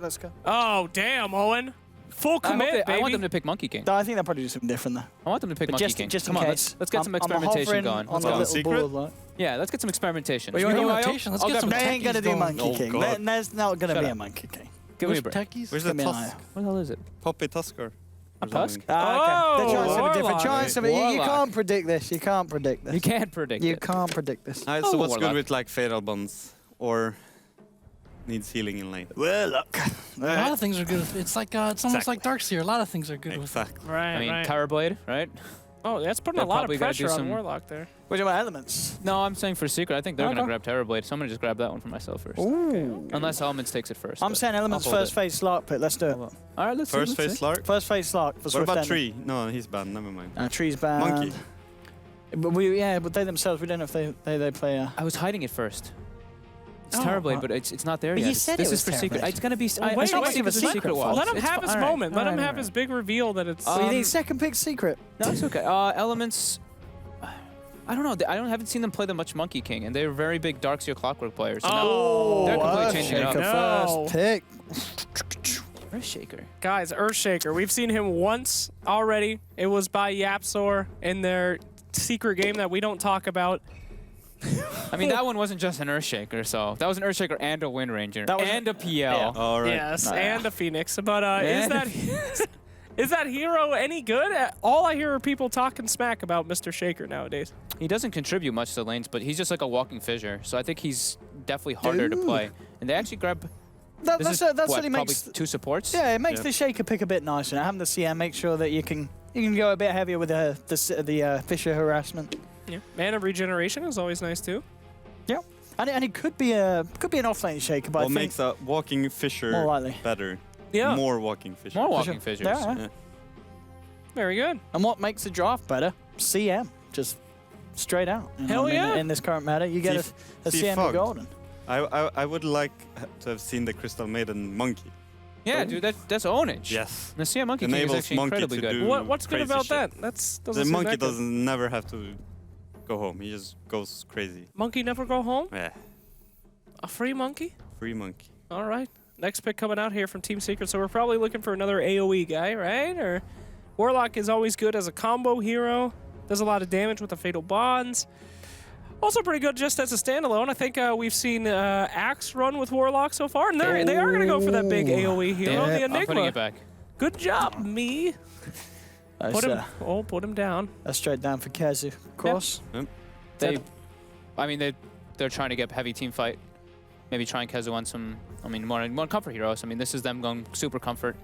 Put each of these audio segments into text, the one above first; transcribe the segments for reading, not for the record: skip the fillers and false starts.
Let's go. Oh, damn, Owen. Full commit, baby. I want them to pick Monkey King. No, I think they'll probably do something different though. I want them to pick Monkey King. Just in Come on, case. let's get some experimentation going. On Let's the go. little Secret? ball, like. Yeah, let's get some experimentation. Experimentation. Let's get some They ain't gonna do Monkey Oh, King. God. There's not gonna Shut be up. a Monkey King. Give me a Where's break. techies? Where's the Give me an tusk? What the hell is it? Poppy Tusker. A tusk? Okay. They're trying something different. Warlock. Trying something. You Warlock. can't predict this. You can't predict this. You can't predict You it. can't predict this. Alright, so Oh, what's good Warlock. with like Fatal Bonds? Or needs healing in lane? Warlock. A lot of things are good. It's like it's almost like Darkseer. A lot of things are good with it. Exactly. Right, I mean, right. Tower Blade, right? Oh, that's putting They're a lot of probably gonna do pressure on some- Warlock there. What about elements? No, I'm saying for Secret. I think they're Okay. going to grab Tower Blade. So I'm going to just grab that one for myself first. Ooh. Unless Elements takes it first. I'm but saying elements I'll hold first it. phase Slark pit. Let's do it. All right, let's First see. phase Slark. First phase Slark for What Swift about Ending. Tree? No, he's banned. Never mind. Tree's banned. Monkey. But they themselves, we don't know if they play. I was hiding it first. It's Oh, Tower Blade, right. but it's not there But yet. you said this it is was for Tower Secret. Blade. It's going to be. Well, I wait, saw wait, Secret it's a was secret was. Let him It's have fi- his all right. moment. Let him All have right. his big reveal that it's... So you need second pick secret. No, it's okay. Elements. I don't know. Haven't seen them play that much Monkey King, and they're very big Darkseer Clockwork players. So Oh, they're completely changing it up. No. First pick. Earthshaker. Guys, Earthshaker, we've seen him once already. It was by Yapsor in their secret game that we don't talk about. I mean, that one wasn't just an Earthshaker, so that was an Earthshaker and a Wind Ranger That was- and a PL. Yeah. All right. Yes, Nah. and a Phoenix. But And- is that hero any good? All I hear are people talking smack about Mr. Shaker nowadays. He doesn't contribute much to lanes, but he's just like a walking fissure. So I think he's definitely harder to play. And they actually grab. That's what, what he probably makes. 2 supports. Yeah, it makes Yep. the shaker pick a bit nicer. Having the CM makes sure that you can go a bit heavier with the Fisher harassment. Yeah. Mana regeneration is always nice too. Yeah, and it could be an offlane shaker, but What I think makes a walking fisher more likely. better? Yeah. More walking fisher. More For walking sure. fissures. Yeah. Yeah. Very good. And what makes the draft better? CM, just straight out. You know Hell what I mean? yeah. In this current meta, you get a see CM Fog. golden. I would like to have seen the Crystal Maiden monkey. Yeah, dude, that's ownage. Yes. The CM Monkey King is Enables actually monkey incredibly to good. do What's good crazy about shit. that? Doesn't The seem monkey that good. doesn't never have to go home. He just goes crazy. Monkey never go home? Yeah. A free monkey? Free monkey. All right. Next pick coming out here from Team Secret. So we're probably looking for another AoE guy, right? Or Warlock is always good as a combo hero. Does a lot of damage with the Fatal Bonds. Also pretty good just as a standalone. I think we've seen Axe run with Warlock so far, and they are going to go for that big AoE hero, Yeah, the I'm putting Enigma. it back. Good job, me. Put him. Oh, put him down. That's straight down for Kazu. Of course. I mean, they're trying to get heavy team fight. Maybe try and Kezu on some, more comfort heroes. I mean, this is them going super comfort.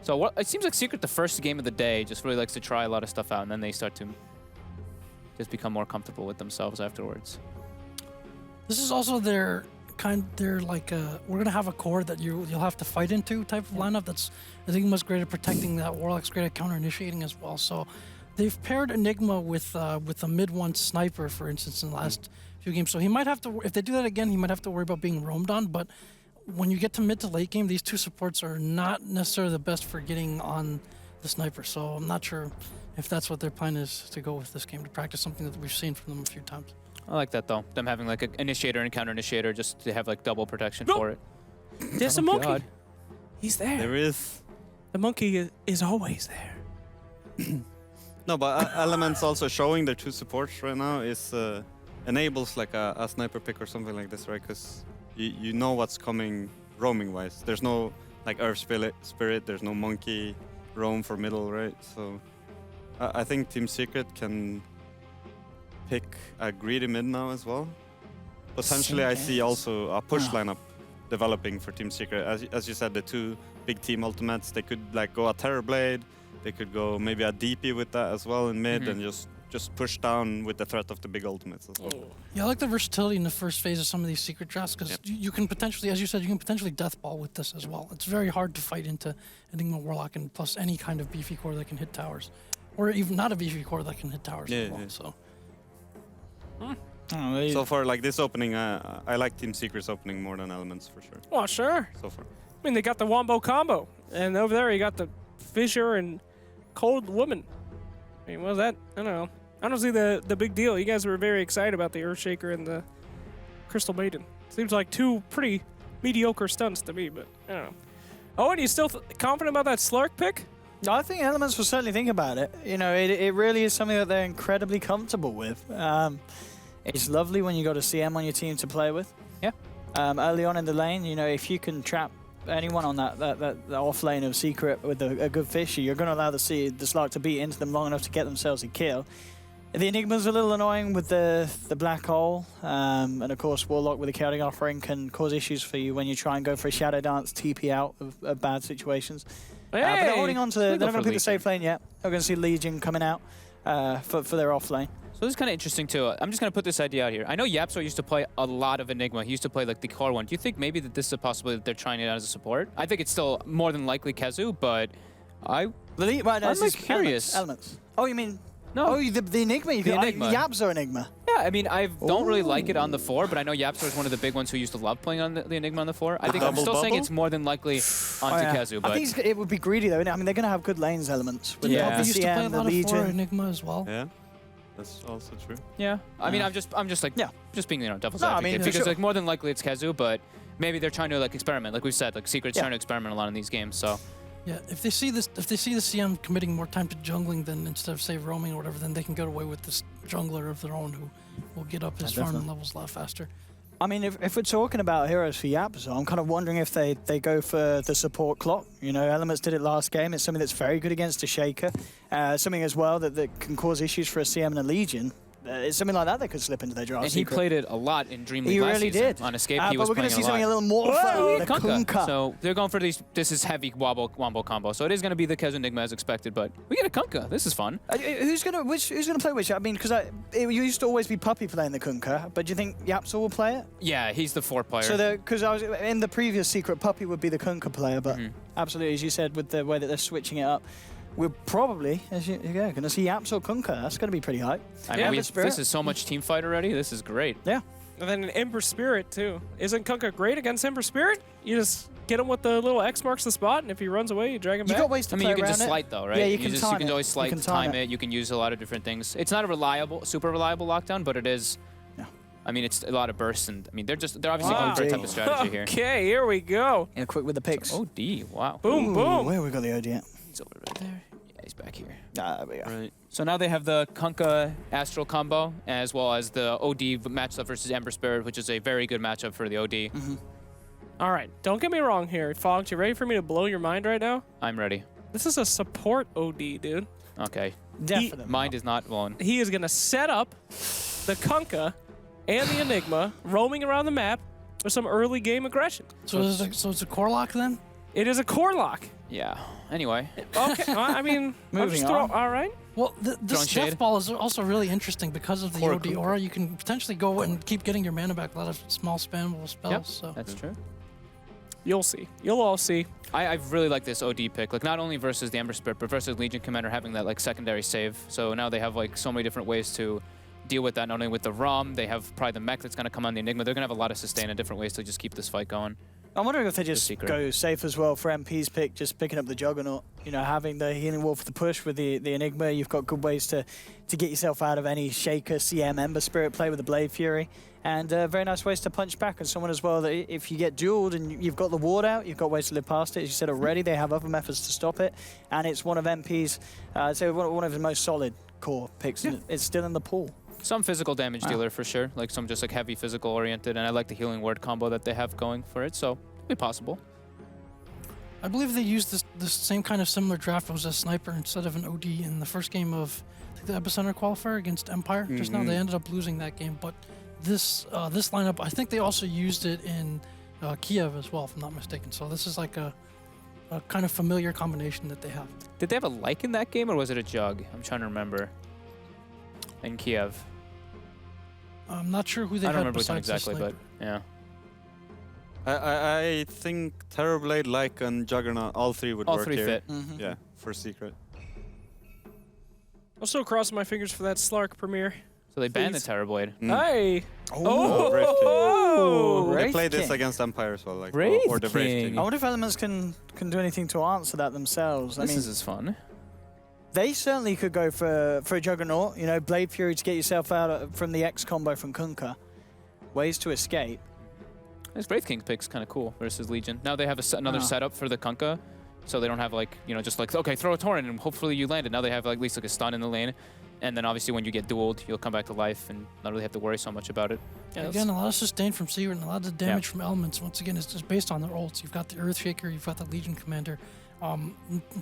So it seems like Secret, the first game of the day, just really likes to try a lot of stuff out, and then they start to just become more comfortable with themselves afterwards. This is also their like we're gonna have a core that you'll have to fight into type of lineup. That's Enigma's great at protecting that, Warlock's great at counter initiating as well. So they've paired Enigma with a mid-1 sniper, for instance, in the last few games. So he might have to, if they do that again, he might have to worry about being roamed on. But when you get to mid to late game, these two supports are not necessarily the best for getting on the sniper. So I'm not sure if that's what their plan is to go with this game, to practice something that we've seen from them a few times. I like that, though. Them having like an initiator and counter initiator just to have like double protection Go. for it. There's a Oh, monkey. God. He's there. There is. The monkey is always there. No, but Elements also showing their 2 supports right now is enables like a sniper pick or something like this, right? Because you know what's coming roaming wise. There's no like Earth Spirit. There's no monkey roam for middle, right? So I think Team Secret can pick a greedy mid now as well. Potentially, I see also a push lineup developing for Team Secret. As you said, the 2 big team ultimates. They could like go a Terror Blade. They could go maybe a DP with that as well in mid, and just push down with the threat of the big ultimates as well. Yeah, I like the versatility in the first phase of some of these secret drafts, because you can potentially, as you said, you can potentially death ball with this as well. It's very hard to fight into Enigma Warlock and plus any kind of beefy core that can hit towers, or even not a beefy core that can hit towers as well. So. So far, like this opening, I like Team Secret's opening more than Elements for sure. Well, sure. So far. I mean, they got the Wombo combo, and over there you got the Fissure and Cold Woman. I mean, what's that? I don't know. I don't see the big deal. You guys were very excited about the Earthshaker and the Crystal Maiden. Seems like 2 pretty mediocre stunts to me, but I don't know. Oh, and you still confident about that Slark pick? I think Elements will certainly think about it. You know, it really is something that they're incredibly comfortable with. It's lovely when you got a CM on your team to play with. Yeah. Early on in the lane, you know, if you can trap anyone on that off lane of Secret with a good fishy, you're going to allow the Slark to beat into them long enough to get themselves a kill. The Enigma's a little annoying with the black hole, and of course Warlock with the chaotic offering can cause issues for you when you try and go for a shadow dance TP out of bad situations. But they're holding on to they're not going to pick the safe lane yet. They're going to see Legion coming out for their off lane. So this is kind of interesting too. I'm just going to put this idea out here. I know Yapso used to play a lot of Enigma. He used to play like the core one. Do you think maybe that this is a possibility that they're trying it out as a support? I think it's still more than likely Kezu, but I'm like curious. Elements. Oh, you mean... No. Oh, the Enigma. The Enigma. Yapso Enigma. Yeah, I mean, I don't really like it on the 4, but I know Yapso is one of the big ones who used to love playing on the Enigma on the 4. I think I'm still saying it's more than likely onto Kezu, but... I think it would be greedy, though. I mean, they're going to have good lanes elements. With Yeah. the They used to play a CM, the lot of 4 Legion. Enigma as well. Yeah, that's also true. Yeah, I mean, I'm just like, just being, devil's No, I advocate, mean, because sure. like more than likely it's Kezu, but maybe they're trying to like experiment, like we've said, like Secret's trying to experiment a lot in these games, so... Yeah, if they see the CM committing more time to jungling than instead of say roaming or whatever, then they can get away with this jungler of their own who will get up his farming levels a lot faster. I mean, if we're talking about heroes for Yapso, I'm kind of wondering if they go for the support clock. You know, Elements did it last game. It's something that's very good against a Shaker. Something as well that can cause issues for a CM and a Legion. It's something like that that could slip into their draft. And he played it a lot in DreamLeague He last really season. did. On Escape, he was but we're playing going to see it something a little more Whoa, fun. Kunkka. Kunkka. So they're going for these. This is heavy wombo combo. So it is going to be the Kezu Enigma as expected, but we get a Kunkka. This is fun. Who's gonna play which? I mean, because it used to always be Puppy playing the Kunkka, but do you think Yapso will play it? Yeah, he's the 4 player. So because I was in the previous Secret, Puppy would be the Kunkka player, but absolutely, as you said, with the way that they're switching it up, we're probably going to see Yapso Kunkka. That's going to be pretty hype. I mean, this is so much team fight already. This is great. Yeah. And then an Ember Spirit, too. Isn't Kunkka great against Ember Spirit? You just get him with the little X marks the spot, and if he runs away, you drag him back. You got ways to play you can around just it. slight though, right? Yeah, you can always slight, you can time it. You can use a lot of different things. It's not a super reliable lockdown, but it is. Yeah. I mean, it's a lot of bursts, and I mean, they're obviously going for a type of strategy here. Okay, here we go. Yeah, quick with the picks. OD, wow. Boom, boom. Where we got the OD at? He's over right there. Yeah, he's back here. There we go. Right. So now they have the Kunkka Astral combo, as well as the OD matchup versus Ember Spirit, which is a very good matchup for the OD. All right, don't get me wrong here. Fogged, you ready for me to blow your mind right now? I'm ready. This is a support OD, dude. Okay. Definitely. Mind is not blown. He is going to set up the Kunkka and the Enigma roaming around the map with some early game aggression. So it's a core lock then? It is a core lock. Yeah. Anyway. Okay, I mean, Moving on. all right. Well, this shade. Death Ball is also really interesting because of the OD aura. You can potentially go and keep getting your mana back. A lot of small spammable spells. Yep, So that's true. You'll see. You'll all see. I really like this OD pick, like not only versus the Ember Spirit, but versus Legion Commander having that like secondary save. So now they have like so many different ways to deal with that. Not only with the ROM, they have probably the mech that's going to come on the Enigma. They're going to have a lot of sustain and different ways to just keep this fight going. I'm wondering if they just secret. go safe as well for MP's pick, just picking up the Juggernaut. You know, having the Healing Wall for the push with the Enigma, you've got good ways to get yourself out of any Shaker, CM, Ember Spirit play with the Blade Fury. And very nice ways to punch back. And someone as well that if you get dueled and you've got the ward out, you've got ways to live past it. As you said already, they have other methods to stop it. And it's one of MP's, I'd say one of his most solid core picks. Yeah. It's still in the pool. Some physical damage dealer for sure, like some just like heavy physical oriented. And I like the Healing Ward combo that they have going for it. So it'd be possible. I believe they used this same kind of similar draft as a sniper instead of an OD in the first game of the Epicenter qualifier against Empire. Just now they ended up losing that game, but this lineup, I think they also used it in Kiev as well, if I'm not mistaken. So this is like a kind of familiar combination that they have. Did they have a like in that game, or was it a jug? I'm trying to remember. In Kiev. I'm not sure who they I had don't remember which one besides the exactly, sniper. but yeah. I think Terrorblade, Like, and Juggernaut, all three would All work three here. fit. Yeah, for Secret. I'm still crossing my fingers for that Slark premiere. So they banned the Please. Terrorblade. Hey! Brave King. Oh! Wraith They played this King. against Empire as well, like Wraith or the Brave King. King. I wonder if Elements can do anything to answer that themselves. I This mean, is fun. they certainly could go for a Juggernaut. You know, Blade Fury to get yourself out from the X combo from Kunkka. Ways to escape. This Wraith King pick's kind of cool versus Legion. Now they have another setup for the Kunkka, so they don't have like, you know, just like, okay, throw a torrent and hopefully you land it. Now they have like, at least like a stun in the lane. And then obviously when you get dueled, you'll come back to life and not really have to worry so much about it. Yeah, Again, a lot of sustain from Secret and a lot of the damage from Elements. Once again, it's just based on their ults. You've got the Earthshaker, you've got the Legion Commander,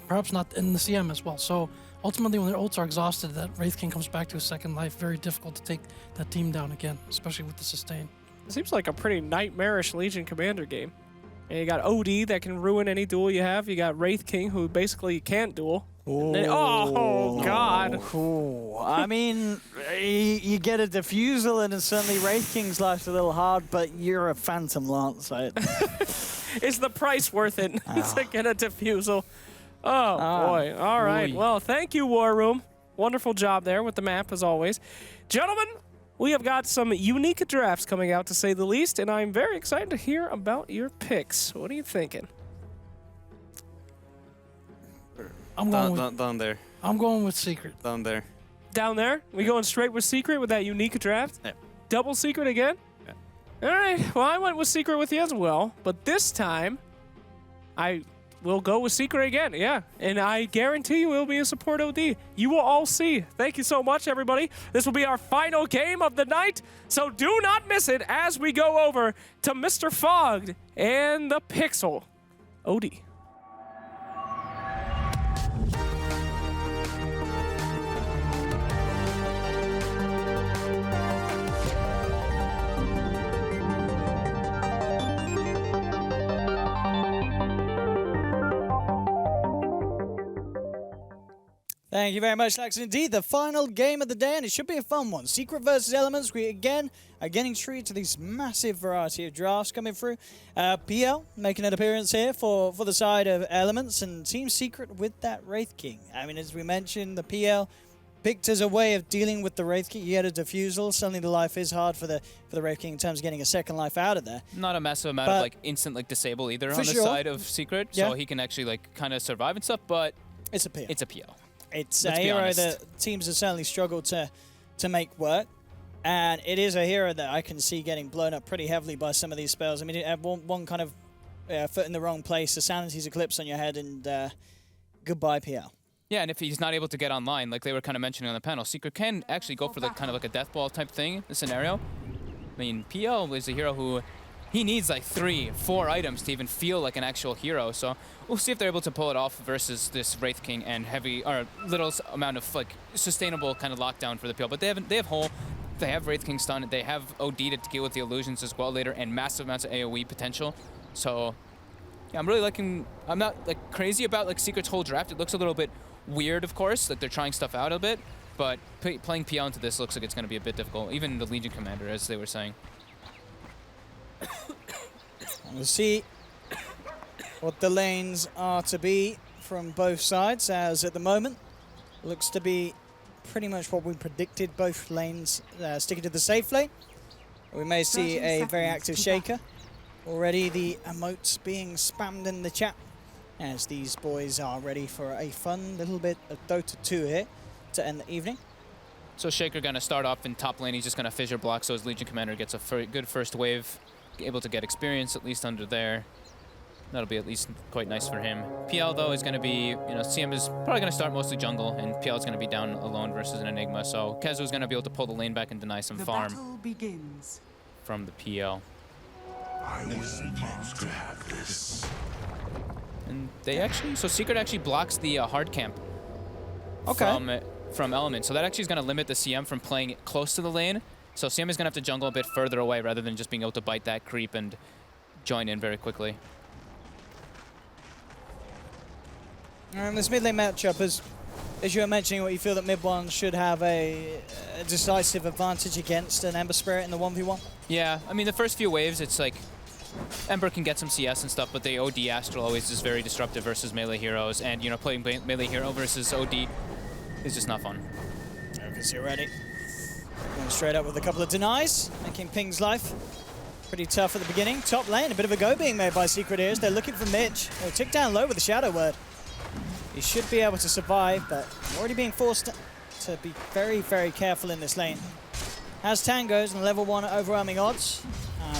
perhaps not in the CM as well. So ultimately, when their ults are exhausted, that Wraith King comes back to a second life. Very difficult to take that team down again, especially with the sustain. It seems like a pretty nightmarish Legion Commander game. And you got OD that can ruin any duel you have. You got Wraith King, who basically can't duel. Oh, God. Ooh. I mean, you get a defusal and then suddenly Wraith King's life's a little hard, but you're a Phantom Lance. So Is the price worth it to get a defusal? Oh, boy. All right. Oy. Well, thank you, War Room. Wonderful job there with the map, as always. Gentlemen, we have got some unique drafts coming out, to say the least, and I'm very excited to hear about your picks. What are you thinking? I'm going Down there. I'm going with Secret. Down there. Down there? We going straight with Secret with that unique draft? Yeah. Double Secret again? Yeah. All right. Well, I went with Secret with you as well, but this time I will go with Secret again. Yeah. And I guarantee you it will be a support OD. You will all see. Thank you so much, everybody. This will be our final game of the night, so do not miss it as we go over to Mr. Fogged and the Pixel OD. thank you very much, Lex. Indeed, the final game of the day, and it should be a fun one. Secret versus Elements. We again are getting treated to this massive variety of drafts coming through. PL making an appearance here for the side of Elements, and Team Secret with that Wraith King. I mean, as we mentioned, the PL picked as a way of dealing with the Wraith King. You get a defusal. Suddenly the life is hard for the Wraith King in terms of getting a second life out of there. Not a massive amount of like instant like disable either on the side of Secret, so he can actually like kind of survive and stuff, but it's a PL. it's a PL. It's Let's a be hero honest. that teams have certainly struggled to make work. And it is a hero that I can see getting blown up pretty heavily by some of these spells. I mean, you have one kind of foot in the wrong place, the Sanity's Eclipse on your head, and goodbye, PL. Yeah, and if he's not able to get online, like they were kind of mentioning on the panel, Secret can actually go for like kind of like a death ball type thing in the scenario. I mean, PL is a hero who he needs like 3-4 items to even feel like an actual hero. So we'll see if they're able to pull it off versus this Wraith King and heavy or little amount of like sustainable kind of lockdown for the PL. But they have Hole, they have Wraith King stun, they have OD to deal with the illusions as well later, and massive amounts of AoE potential. So yeah, I'm really liking. I'm not like crazy about like Secret's whole draft. It looks a little bit weird, of course, like they're trying stuff out a bit, but playing PL into this looks like it's going to be a bit difficult. Even the Legion Commander, as they were saying. We'll see what the lanes are to be from both sides, as at the moment looks to be pretty much what we predicted. Both lanes sticking to the safe lane. We may see a very active Shaker. Already the emotes being spammed in the chat as these boys are ready for a fun little bit of Dota 2 here to end the evening. So Shaker going to start off in top lane. He's just going to fissure block so his Legion Commander gets a good first wave, able to get experience at least under there. That'll be at least quite nice for him. PL though is going to be, CM is probably going to start mostly jungle, and PL is going to be down alone versus an Enigma. So Kezu is going to be able to pull the lane back and deny some farm from the PL. I was meant to have this. And they actually, so Secret actually blocks the hard camp from Element. So that actually is going to limit the CM from playing close to the lane. So CM is going to have to jungle a bit further away rather than just being able to bite that creep and join in very quickly. And this mid lane matchup, as you were mentioning, what you feel that mid one should have a decisive advantage against an Ember Spirit in the 1v1? Yeah, I mean, the first few waves, it's like Ember can get some CS and stuff, but the OD Astral always is very disruptive versus melee heroes, and playing melee hero versus OD is just not fun. Okay, ready. Going straight up with a couple of denies, making Ping's life pretty tough at the beginning. Top lane, a bit of a go being made by Secret here as they're looking for Mitch. They'll tick down low with the Shadow Word. He should be able to survive, but already being forced to be very, very careful in this lane. Has Tangos and level 1 overwhelming odds.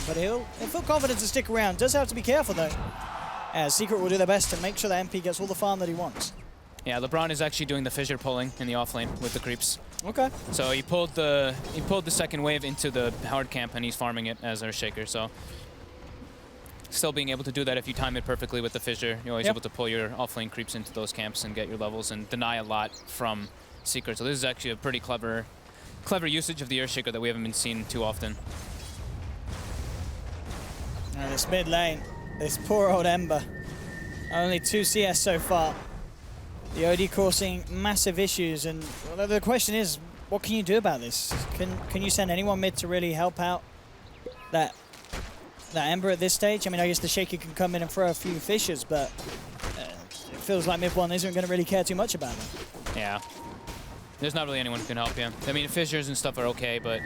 But he'll feel confident to stick around. Does have to be careful, though. Secret will do their best to make sure that MP gets all the farm that he wants. Yeah, LeBron is actually doing the fissure pulling in the offlane with the creeps. Okay. So he pulled the second wave into the hard camp, and he's farming it as Earthshaker. So still being able to do that if you time it perfectly with the fissure. You're always able to pull your offlane creeps into those camps and get your levels and deny a lot from Secret. So this is actually a pretty clever usage of the Earthshaker that we haven't been seen too often. And this mid lane, this poor old Ember. Only 2 CS so far. The OD causing massive issues, and well, the question is, what can you do about this? Can you send anyone mid to really help out that Ember at this stage? I mean, I guess the Shaker can come in and throw a few fissures, but it feels like mid one isn't going to really care too much about it. Yeah. There's not really anyone who can help you. I mean, fissures and stuff are okay, but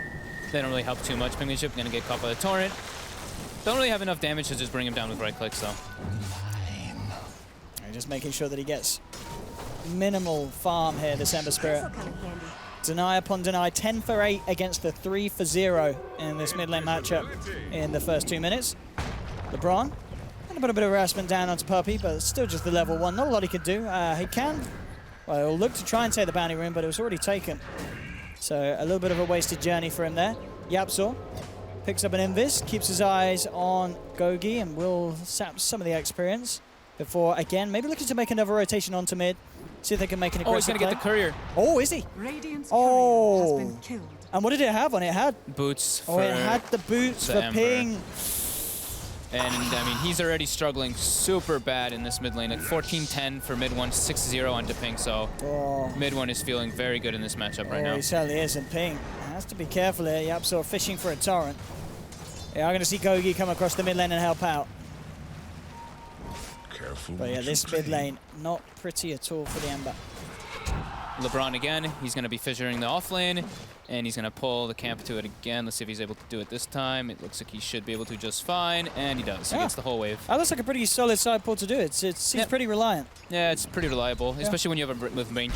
they don't really help too much. Penguinship going to get caught by the torrent. Don't really have enough damage to just bring him down with right clicks, though. Just making sure that he gets minimal farm here, this Ember Spirit. Deny upon deny, 10 for 8 against the 3 for 0 in this mid lane matchup in the first 2 minutes. LeBron, gonna put a bit of harassment down onto Puppey, but still just the level 1. Not a lot he could do. He can, well, he'll look to try and take the bounty room, but it was already taken. So a little bit of a wasted journey for him there. Yapzor picks up an Invis, keeps his eyes on Gogi, and will sap some of the experience before, again, maybe looking to make another rotation onto mid. See if they can make an aggressive he's going to get the courier. Oh, is he? Radiant's oh. courier has been killed. And what did it have on it? It had boots for it had the boots for Ember. ping. And, I mean, he's already struggling super bad in this mid lane. Like 14-10 for mid one, 6-0 onto ping. So mid one is feeling very good in this matchup right now. He certainly is, and ping has to be careful here. Yep, so fishing for a torrent. Yeah, I'm going to see Gogi come across the mid lane and help out. Careful. But yeah, this mid lane, not pretty at all for the Ember. LeBron again, he's going to be fissuring the off lane, and he's going to pull the camp to it again. Let's see if he's able to do it this time. It looks like he should be able to just fine, and he does. He gets the whole wave. That looks like a pretty solid side pull to do it. He's pretty reliant. Yeah, it's pretty reliable, especially when you have with range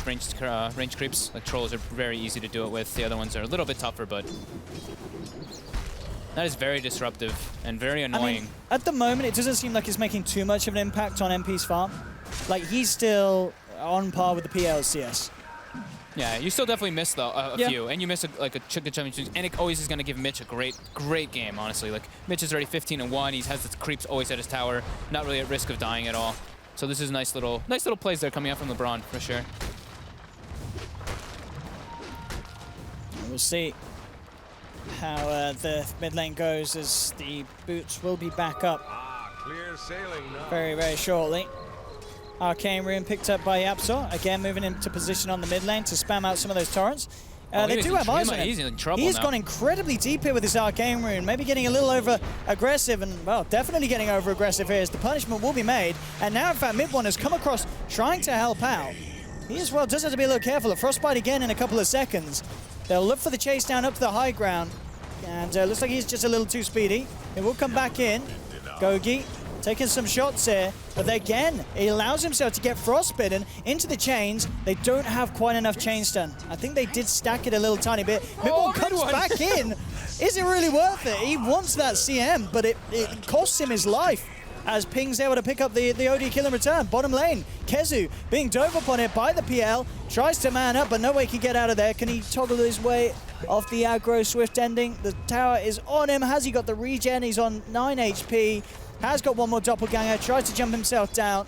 creeps. Like trolls are very easy to do it with. The other ones are a little bit tougher, but that is very disruptive and very annoying. I mean, at the moment, it doesn't seem like it's making too much of an impact on MP's farm. Like, he's still on par with the PL CS. Yeah, you still definitely miss though a few, and you miss a good chunk, and it always is going to give Mitch a great game, honestly. Like Mitch is already 15-1. He has the creeps always at his tower, not really at risk of dying at all. So this is nice little plays there coming out from LeBron for sure. We'll see how the mid lane goes, as the boots will be back up Clear sailing now. very, very shortly. Arcane Rune picked up by Yapzor, again moving into position on the mid lane to spam out some of those torrents. They do have eyes on him. He's in trouble He's now. gone incredibly deep here with his Arcane Rune, maybe getting a little over aggressive, and well, definitely getting over aggressive here as the punishment will be made. And now in fact mid one has come across trying to help out. He as well does have to be a little careful. A frostbite again in a couple of seconds. They'll look for the chase down up to the high ground, and looks like he's just a little too speedy. He will come back in. Gogi taking some shots here, but again, he allows himself to get frostbitten into the chains. They don't have quite enough chain stun. I think they did stack it a little tiny bit. Midball comes back in. Is it really worth it? He wants that CM, but it costs him his life, as Ping's able to pick up the OD kill in return. Bottom lane, Kezu being dove upon it by the PL, tries to man up, but no way he can get out of there. Can he toggle his way off the aggro Swift ending? The tower is on him. Has he got the regen? He's on 9 HP. Has got one more doppelganger, tries to jump himself down,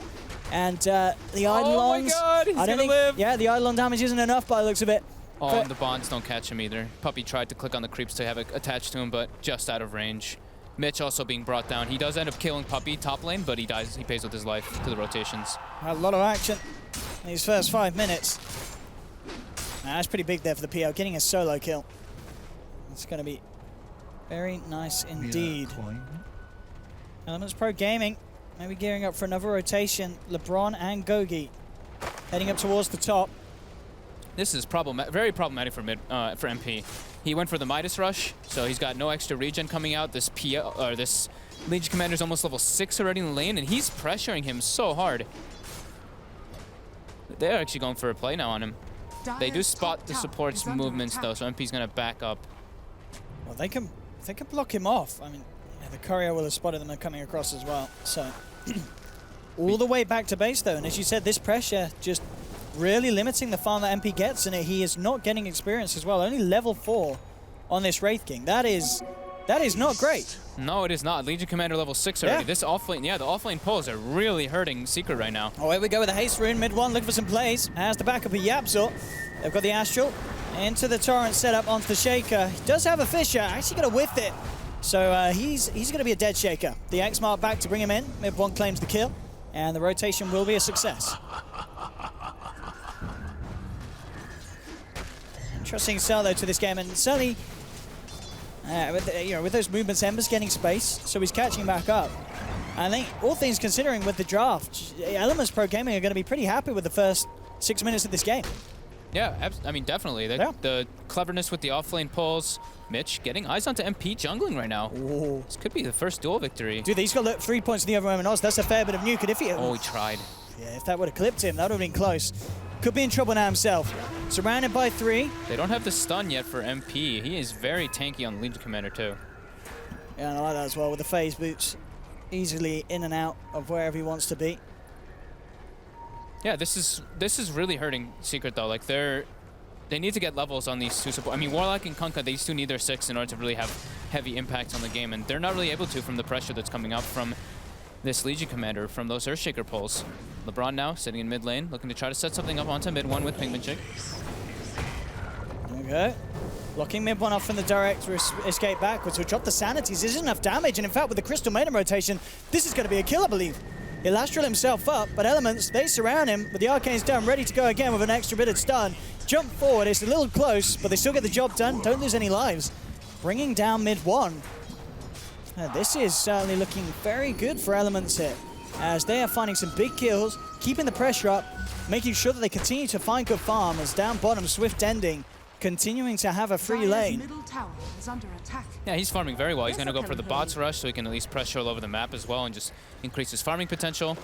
and the Eidolons. Oh my god, he's gonna live. Yeah, the Eidolon damage isn't enough by the looks of it. Oh, and the bonds don't catch him either. Puppey tried to click on the creeps to have it attached to him, but just out of range. Mitch also being brought down. He does end up killing Puppey top lane, but he dies. He pays with his life to the rotations. A lot of action in these first 5 minutes. Now, that's pretty big there for the PL, getting a solo kill. It's going to be very nice indeed. Elements Pro Gaming, maybe gearing up for another rotation. LeBron and Gogi heading up towards the top. This is very problematic for MP. He went for the Midas Rush, so he's got no extra regen coming out. This this Legion Commander is almost level 6 already in the lane, and he's pressuring him so hard. They're actually going for a play now on him. They do spot the support's movements though, so MP's gonna back up. Well, they can block him off. I mean, The courier will have spotted them coming across as well. So all the way back to base though, and as you said, this pressure just really limiting the farm that MP gets, and he is not getting experience as well. Only level 4 on this Wraith King. That is not great. No, it is not. Legion Commander level 6 already. Yeah. This offlane, the offlane pulls are really hurting Secret right now. Oh, here we go with the haste rune. Mid one, looking for some plays. Has the backup of Yapzor. They've got the Astral into the Torrent setup onto the Shaker. He does have a Fisher, actually going to whiff it. So he's going to be a dead Shaker. The X-Mark back to bring him in. Mid one claims the kill, and the rotation will be a success. Interesting start though to this game, and certainly with those movements, Ember's getting space, so he's catching back up. I think all things considering with the draft, Elements Pro Gaming are going to be pretty happy with the first 6 minutes of this game. Yeah, I mean, definitely. The cleverness with the offlane pulls. Mitch getting eyes onto MP jungling right now. Ooh. This could be the first duel victory. Dude, he's got 3 points in the overwhelming odds. That's a fair bit of nuke. And if he, Oh, he tried. yeah, if that would have clipped him, that would have been close. Could be in trouble now himself. Surrounded by 3. They don't have the stun yet for MP. He is very tanky on the Legion Commander too. Yeah, and I like that as well with the phase boots. Easily in and out of wherever he wants to be. Yeah, this is really hurting Secret though. Like they need to get levels on these two support. I mean, Warlock and Kunkka, these two need their 6 in order to really have heavy impact on the game, and they're not really able to from the pressure that's coming up from this Legion Commander, from those Earthshaker pulls. LeBron now sitting in mid lane, looking to try to set something up onto mid one with Pingmanchick. There we go. Blocking mid one off from the direct escape backwards. Will drop the sanities. There's enough damage, and in fact, with the Crystal Maiden rotation, this is going to be a kill, I believe. He'll Astral himself up, but Elements, they surround him with the Arcane's done, ready to go again with an extra bit of stun. Jump forward, it's a little close, but they still get the job done. Don't lose any lives. Bringing down mid one. This is certainly looking very good for Elements here, as they are finding some big kills, keeping the pressure up, making sure that they continue to find good farm, as down bottom, Swift ending, continuing to have a free lane. Middle tower is under attack. Yeah, he's farming very well. He's going to go for the bots rush so he can at least pressure all over the map as well and just increase his farming potential.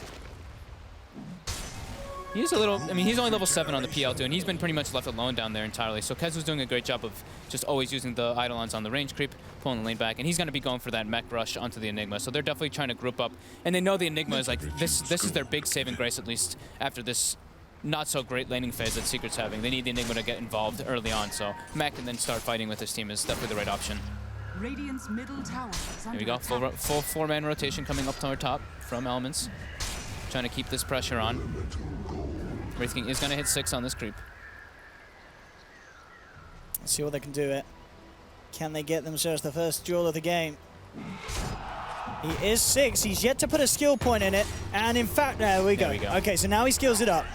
He's a little, I mean, he's only level 7 on the PL2, and he's been pretty much left alone down there entirely. So Kezu's doing a great job of just always using the Eidolons on the range creep, pulling the lane back, and he's going to be going for that mech rush onto the Enigma. So they're definitely trying to group up, and they know the Enigma is like, this is their big saving grace, at least after this not so great laning phase that Secret's having. They need the Enigma to get involved early on, so mech and then start fighting with his team is definitely the right option. Radiant's middle tower is under Here we go, attack. full 4-man rotation coming up to our top from Elements. Trying to keep this pressure on. Wraith King is going to hit 6 on this creep. Let's see what they can do it. Can they get themselves the first duel of the game? He is 6. He's yet to put a skill point in it. And in fact, there we go. Okay, so now he skills it up.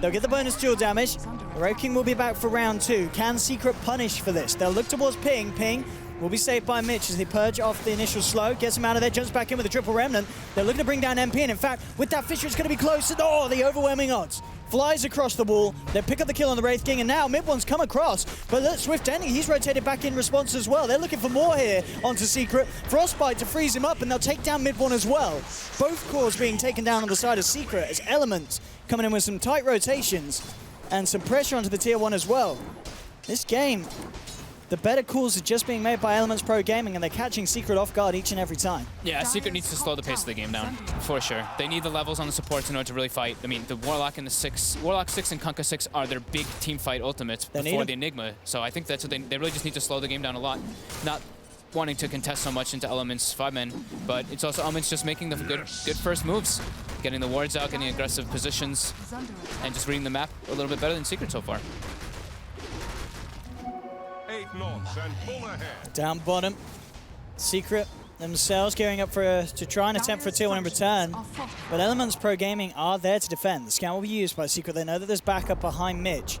They'll get the bonus duel damage. The Wraith King will be back for round 2. Can Secret punish for this? They'll look towards Ping. Ping will be saved by Mitch as they purge off the initial slow. Gets him out of there, jumps back in with a triple remnant. They're looking to bring down MP, and in fact, with that Fisher, it's going to be close. And oh, the overwhelming odds. Flies across the wall. They pick up the kill on the Wraith King, and now mid one's come across. But look, Swift ending, he's rotated back in response as well. They're looking for more here onto Secret. Frostbite to freeze him up, and they'll take down mid one as well. Both cores being taken down on the side of Secret as Elements coming in with some tight rotations and some pressure onto the tier 1 as well. This game, the better calls are just being made by Elements Pro Gaming, and they're catching Secret off guard each and every time. Yeah, Secret needs to slow the pace of the game down, for sure. They need the levels on the supports in order to really fight. I mean, the Warlock and the 6, Warlock 6 and Kunkka 6 are their big team fight ultimates before the Enigma. So I think that's what they really just need to slow the game down a lot. Not wanting to contest so much into Elements 5-men, but it's also Elements just making the good first moves. Getting the wards out, getting aggressive positions, and just reading the map a little bit better than Secret so far. 8 knots and full ahead. Down bottom, Secret themselves gearing up to try and attempt for a tier 1 in return. But Elements Pro Gaming are there to defend. The scan will be used by Secret. They know that there's backup behind Mitch.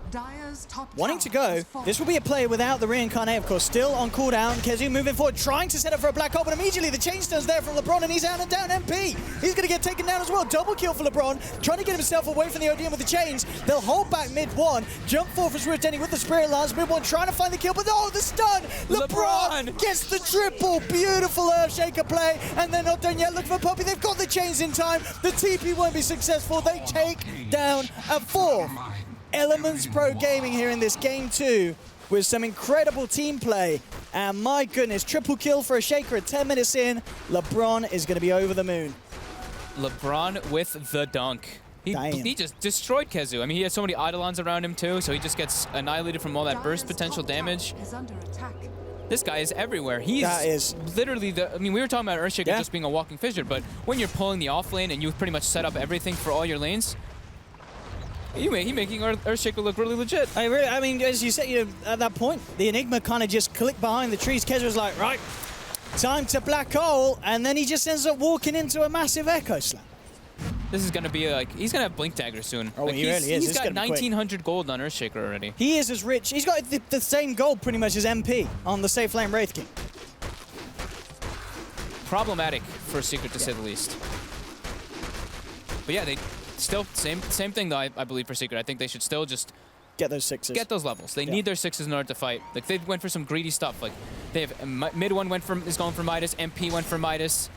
Wanting to go, this will be a play without the reincarnate, of course. Still on cooldown. Kezu moving forward, trying to set up for a black hole, but immediately the chain stone's there from LeBron, and he's out and down MP. He's going to get taken down as well. Double kill for LeBron, trying to get himself away from the ODM with the chains. They'll hold back mid 1. Jump forward for Swift ending with the Spirit Lance. Mid 1 trying to find the kill, but oh, the stun! LeBron gets the triple. Beautiful Earthshaker play, and they're not done yet. Look for Poppy. They've got the chains in time. The TP won't be successful. They take down a 4. Elements Pro Gaming here in this game 2 with some incredible team play And my goodness, triple kill for a Shaker at 10 minutes in. LeBron is going to be over the moon. LeBron with the dunk. He just destroyed Kezu. I mean, he has so many Eidolons around him too, so he just gets annihilated from all that burst potential damage. Is under attack. This guy is everywhere. He is literally the... I mean, we were talking about Earthshaker just being a walking fissure, but when you're pulling the off lane and you pretty much set up everything for all your lanes, he's making Earthshaker look really legit. I mean, as you said, at that point, the Enigma kind of just clicked behind the trees. Kezu's like, right, time to black hole, and then he just ends up walking into a massive Echo Slam. This is going to be like, he's going to have Blink Dagger soon. Oh, like, he really is. He's got 1,900 gold on Earthshaker already. He is as rich. He's got the same gold pretty much as MP on the Safe Lane Wraith King. Problematic for Secret to say the least. But yeah, they still, same thing though, I believe for Secret. I think they should still just get those 6s. Get those levels. They need their 6s in order to fight. Like they went for some greedy stuff. Like they have mid one is going for Midas, MP went for Midas.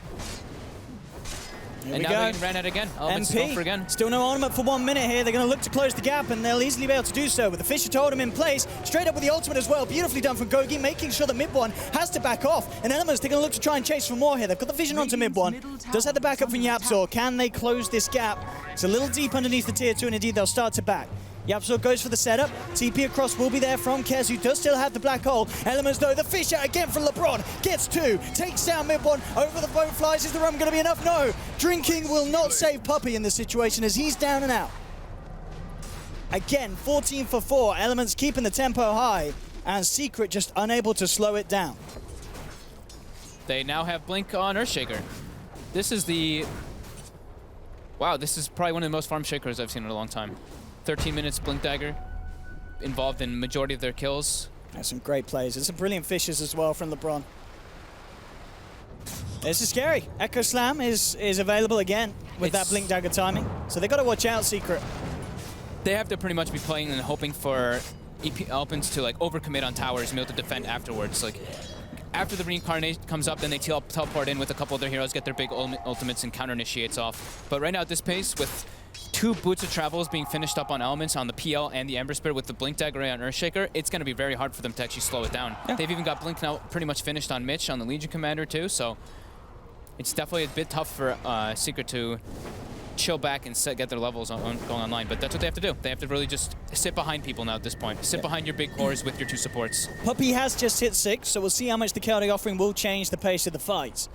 And now they ran out again. MP, still no ultimate for 1 minute here. They're going to look to close the gap, and they'll easily be able to do so with the Fisher Totem in place. Straight up with the ultimate as well. Beautifully done from Gogi, making sure that mid one has to back off. And Elements, they're going to look to try and chase for more here. They've got the vision onto mid one. Does have the backup from Yapzor. Can they close this gap? It's a little deep underneath the tier 2, and indeed they'll start to back. Yapzor goes for the setup. TP across will be there from Kez, who does still have the black hole. Elements, though, the Fisher again from LeBron. Gets 2, takes down mid one. Over the boat flies. Is the run going to be enough? No. Drinking will not save Puppey in this situation as he's down and out. Again, 14 for 4. Elements keeping the tempo high, and Secret just unable to slow it down. They now have Blink on Earthshaker. This is the... Wow, this is probably one of the most farmed Shakers I've seen in a long time. 13 minutes Blink Dagger, involved in majority of their kills. That's some great plays. There's some brilliant fishes as well from LeBron. This is scary. Echo Slam is available again with that Blink Dagger timing. So they got to watch out, Secret. They have to pretty much be playing and hoping for EP Alpins to like overcommit on towers and be able to defend afterwards. Like after the reincarnation comes up, then they teleport in with a couple of their heroes, get their big ultimates and counter initiates off. But right now at this pace, with 2 Boots of Travels being finished up on Elements on the PL and the Ember Spirit with the Blink Dagger on Earthshaker, it's going to be very hard for them to actually slow it down. Yeah. They've even got Blink now pretty much finished on Mitch, on the Legion Commander too, so it's definitely a bit tough for Secret to chill back and get their levels going online, but that's what they have to do. They have to really just sit behind people now at this point. Sit behind your big cores with your 2 supports. Puppey has just hit 6, so we'll see how much the chaotic offering will change the pace of the fights.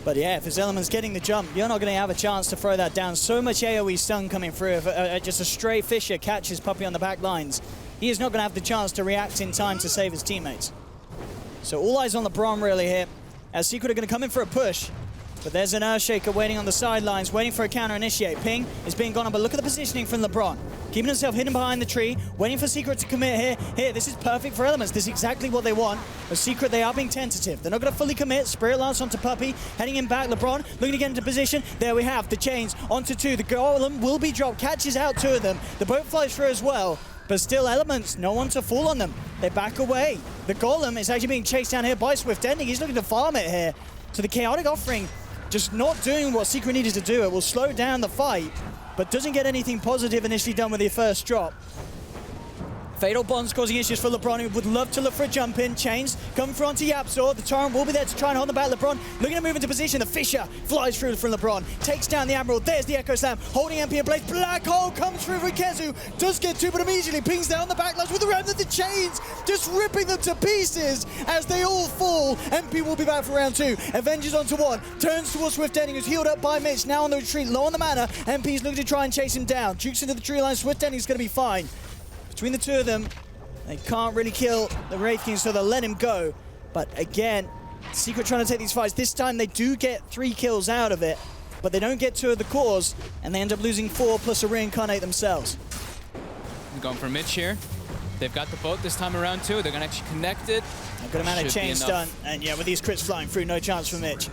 But yeah, if his Element's getting the jump, you're not going to have a chance to throw that down. So much AoE stun coming through. If just a stray Fisher catches Puppey on the back lines, he is not going to have the chance to react in time to save his teammates. So all eyes on LeBron really here, as Secret are going to come in for a push. But there's an Earthshaker waiting on the sidelines, waiting for a counter initiate. Ping is being gone on, but look at the positioning from LeBron. Keeping himself hidden behind the tree, waiting for Secret to commit here. Here, this is perfect for Elements. This is exactly what they want. But Secret, they are being tentative. They're not going to fully commit. Spirit Lance onto Puppey, heading him back. LeBron looking to get into position. There we have the chains onto 2. The Golem will be dropped, catches out 2 of them. The boat flies through as well. But still, Elements, no one to fall on them. They back away. The Golem is actually being chased down here by Swift Ending. He's looking to farm it here. So the chaotic offering just not doing what Secret needed to do. It will slow down the fight, but doesn't get anything positive initially done with the first drop. Fatal Bonds causing issues for LeBron, who would love to look for a jump in. Chains come through onto Yapzor. The Torrent will be there to try and hold them back. LeBron looking to move into position. The Fisher flies through from LeBron, takes down the Admiral. There's the Echo Slam, holding MP in place. Black Hole comes through for Kezu. Does get 2, but immediately pings down the backlash with the round of the Chains, just ripping them to pieces as they all fall. MP will be back for round 2. Avengers onto 1. Turns towards Swift Ending, who's healed up by Mitch. Now on the retreat, low on the mana. MP's looking to try and chase him down. Jukes into the tree line. Swift Ending's going to be fine. Between the 2 of them, they can't really kill the Wraith King, so they'll let him go. But again, Secret trying to take these fights. This time they do get 3 kills out of it, but they don't get 2 of the cores, and they end up losing 4 plus a reincarnate themselves. Going for Mitch here. They've got the boat this time around too. They're going to actually connect it. A good amount of chain stun, and yeah, with these crits flying through, no chance for Mitch.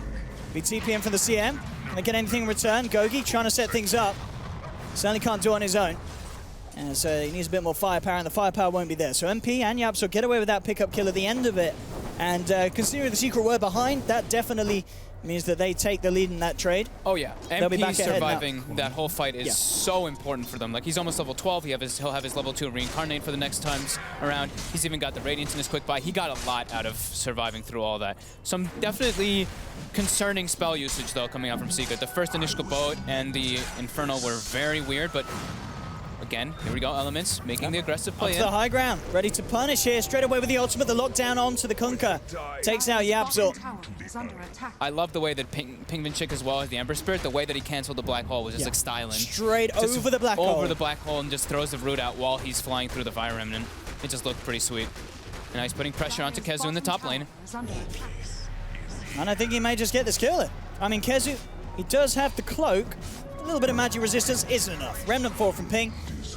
Be TPM from the CM. Can they get anything in return? Gogi trying to set things up. Certainly can't do it on his own. And so he needs a bit more firepower, and the firepower won't be there. So MP and Yapzor get away with that pickup kill at the end of it. And considering the Secret were behind, that definitely means that they take the lead in that trade. Oh yeah, They'll be MP back ahead surviving that whole fight is Yeah. so important for them. Like he's almost level 12. He'll have his level 2 reincarnate for the next times around. He's even got the Radiance in his quick buy. He got a lot out of surviving through all that. Some definitely concerning spell usage though coming out from Secret. The first initial boat and the Inferno were very weird, but again, here we go, Elements making the aggressive play Up to the high ground, ready to punish here. Straight away with the ultimate, the lockdown onto the Kunkka. Takes out Yapzor. Bottom tower is under attack. I love the way that Ping Vincere as well as the Ember Spirit, the way that he canceled the black hole was just like styling. Straight Just over the black hole. Over the black hole and just throws the root out while he's flying through the Fire Remnant. It just looked pretty sweet. And now he's putting pressure onto Kezu in the top lane. Is under attack. And I think he may just get this kill. I mean, Kezu, he does have the cloak. A little bit of magic resistance isn't enough. Remnant 4 from Ping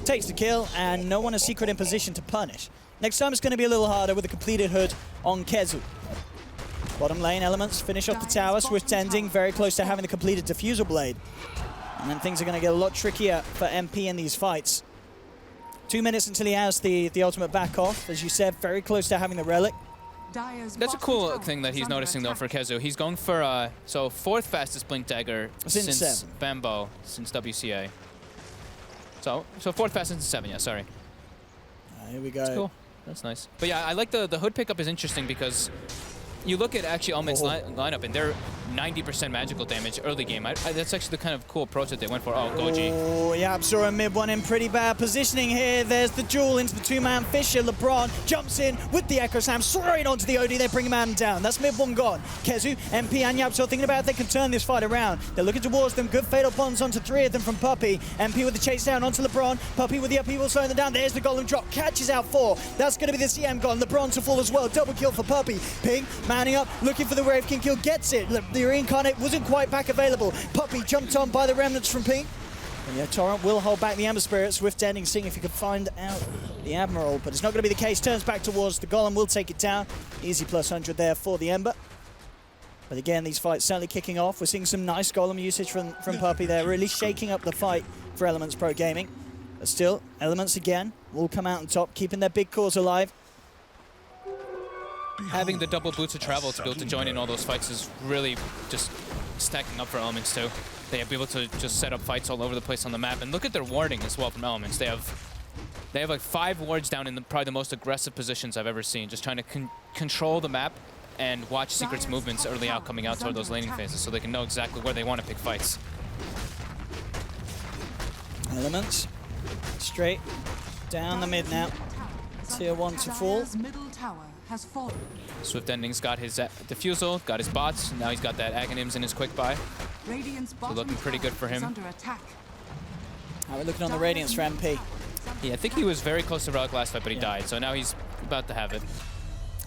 takes the kill, and no one is Secret in position to punish. Next time it's going to be a little harder with a completed hood on Kezu. Bottom lane Elements finish off the tower. Swift ending, very close to having the completed Diffusal Blade. And then things are going to get a lot trickier for MP in these fights. 2 minutes until he has the ultimate back off. As you said, very close to having the Relic. Dire's That's a bottom cool tower thing that is he's under noticing though attack. for Kezu. He's going for so 4th fastest Blink Dagger Since since 7. Bambo, since WCA. So 4th fastest since 7, yeah, sorry. Here we go. That's cool. That's nice. But yeah, I like the hood pickup is interesting because you look at actually Element's lineup and they're 90% magical damage early game. That's actually the kind of cool approach that they went for. Oh, Goji. Oh, Yapzor and mid one in pretty bad positioning here. There's the duel into the two-man Fisher. LeBron jumps in with the Echo Slam straight onto the OD. They bring him down. That's mid one gone. Kezu, MP, and Yapzor thinking about if they can turn this fight around. They're looking towards them. Good fatal bonds onto 3 of them from Puppey. MP with the chase down onto LeBron. Puppey with the upheaval slowing them down. There's the golem drop. Catches out 4. That's going to be the CM gone. LeBron to fall as well. Double kill for Puppey. Ping manning up, looking for the Wraith King kill. Gets it. The reincarnate wasn't quite back available. Puppey jumped on by the remnants from Ping. And yeah, Torrent will hold back the Ember Spirit. Swift ending, seeing if he could find out the Admiral, but it's not going to be the case. Turns back towards the Golem, will take it down. Easy plus 100 there for the Ember. But again, these fights certainly kicking off. We're seeing some nice Golem usage from Puppey there, really shaking up the fight for Elements Pro Gaming. But still, Elements again will come out on top, keeping their big cause alive. Having the double boots of travel to be able to join in all those fights is really just stacking up for Elements too. They'll be able to just set up fights all over the place on the map. And look at their warding as well from Elements. They have like 5 wards down in probably the most aggressive positions I've ever seen, just trying to control the map and watch Secret's movements early out coming out toward those laning phases so they can know exactly where they want to pick fights. Elements straight down the mid now. Tier 1 to fall. Dire's middle tower has fallen. Swift Ending's got his Diffusal, got his bots, now he's got that Aghanims in his quick buy. Radiant's bottom looking pretty good for tower is him. under attack. How are we looking on the Radiance for MP? Yeah, I think he was very close to Relic last fight, but he died, so now he's about to have it.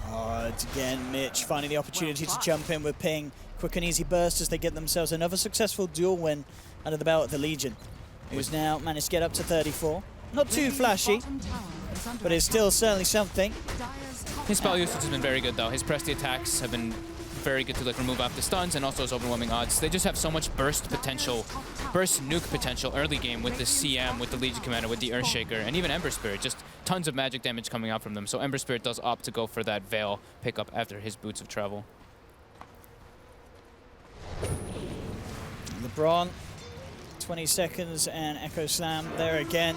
Oh, it's again Mitch finding the opportunity to jump in with Ping. Quick and easy burst as they get themselves another successful duel win under the belt of the Legion, who's now managed to get up to 34. Not too flashy, but it's still certainly something. His spell usage has been very good though. His Presty attacks have been very good to like remove off the stuns and also his overwhelming odds. They just have so much burst potential, burst nuke potential early game with the CM, with the Legion Commander, with the Earthshaker, and even Ember Spirit. Just tons of magic damage coming out from them. So Ember Spirit does opt to go for that Veil pickup after his Boots of Travel. LeBron, 20 seconds and Echo Slam there again.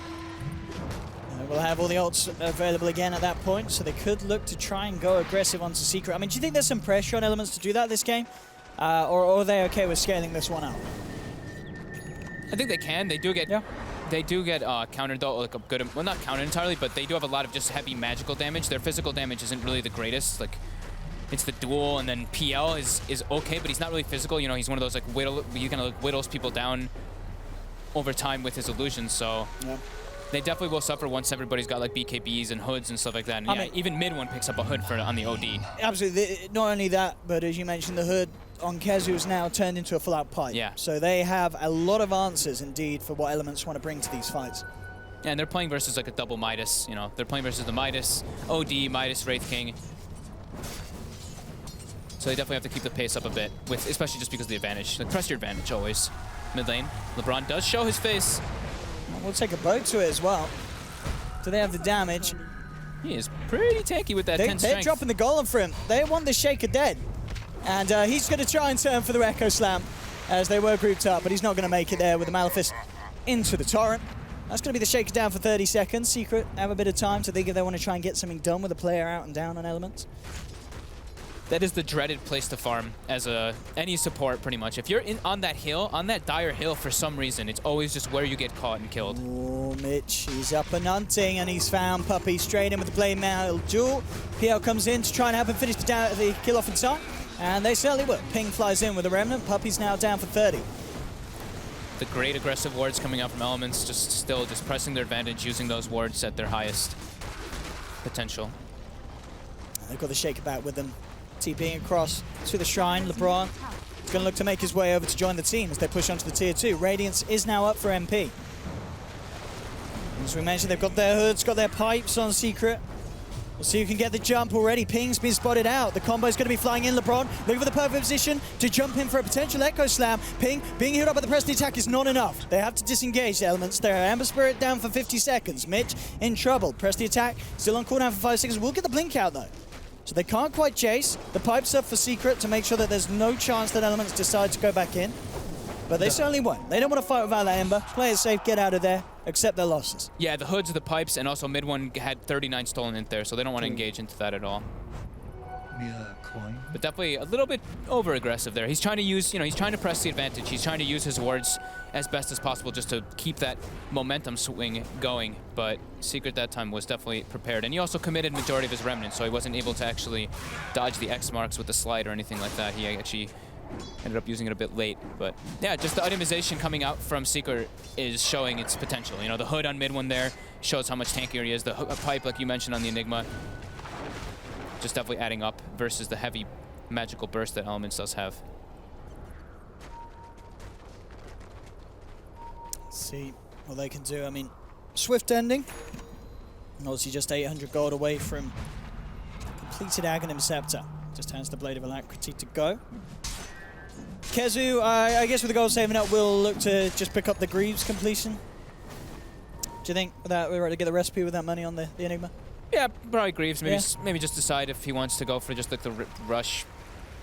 We'll have all the ults available again at that point, so they could look to try and go aggressive onto Secret. I mean, do you think there's some pressure on Elements to do that this game? Or are they okay with scaling this one out? I think they can. They do get countered though, like a good, well not countered entirely, but they do have a lot of just heavy magical damage. Their physical damage isn't really the greatest. Like it's the duel, and then PL is okay, but he's not really physical. You know, he's one of those like he kind of like whittles people down over time with his illusions. So. Yeah. They definitely will suffer once everybody's got like BKBs and hoods and stuff like that. And yeah, even mid one picks up a hood on the OD. Absolutely. Not only that, but as you mentioned, the hood on Kezu is now turned into a full-out pipe. Yeah. So they have a lot of answers indeed for what Elements want to bring to these fights. And they're playing versus like a double Midas. You know, they're playing versus the Midas, OD, Midas, Wraith King. So they definitely have to keep the pace up a bit, especially just because of the advantage. Like press your advantage always. Mid lane, LeBron does show his face. We'll take a boat to it as well. Do they have the damage? He is pretty tanky with that 10 strength. They're dropping the golem for him. They want the Shaker dead. And he's going to try and turn for the Echo Slam as they were grouped up, but he's not going to make it there with the Malefice into the Torrent. That's going to be the shaker down for 30 seconds. Secret have a bit of time to think if they want to try and get something done with a player out and down on Elements. That is the dreaded place to farm as any support, pretty much. If you're on that hill, on that dire hill, for some reason, it's always just where you get caught and killed. Oh, Mitch, he's up and hunting, and he's found Puppey straight in with the Blade Mail duel. PL comes in to try and help him finish the kill off in time, and they certainly will. Ping flies in with a Remnant. Puppey's now down for 30. The great aggressive wards coming out from Elements, just pressing their advantage, using those wards at their highest potential. They've got the Shaker back with them. TPing across to the Shrine. LeBron is going to look to make his way over to join the team as they push onto the Tier 2. Radiance is now up for MP. As we mentioned, they've got their hoods, got their pipes on Secret. We'll see who can get the jump already. Ping's been spotted out. The combo's going to be flying in. LeBron looking for the perfect position to jump in for a potential Echo Slam. Ping being healed up by the press. The attack is not enough. They have to disengage the Elements. Their Amber Spirit down for 50 seconds. Mitch in trouble. Press the attack. Still on cooldown for 5 seconds. We'll get the blink out though. So they can't quite chase. The pipe's up for Secret to make sure that there's no chance that Elements decide to go back in. But they certainly won't. They don't want to fight without that Ember. Play it safe, get out of there, accept their losses. Yeah, the hoods, the pipes, and also mid one had 39 stolen in there, so they don't want to engage into that at all. But definitely a little bit over-aggressive there. He's trying to use, he's trying to press the advantage. He's trying to use his wards as best as possible just to keep that momentum swing going. But Secret that time was definitely prepared. And he also committed majority of his remnants, so he wasn't able to actually dodge the X marks with the slide or anything like that. He actually ended up using it a bit late. But yeah, just the itemization coming out from Secret is showing its potential. The hood on mid one there shows how much tankier he is. The pipe, like you mentioned on the Enigma, just definitely adding up versus the heavy magical burst that Elements does have. Let's see what they can do. I mean, swift ending. And obviously just 800 gold away from completed Aghanim Scepter. Just has the Blade of Alacrity to go. Kezu, I guess with the gold saving up, we'll look to just pick up the Greaves completion. Do you think that we're ready to get the recipe with that money on the Enigma? Yeah, probably Greaves. Maybe just decide if he wants to go for just like the rush,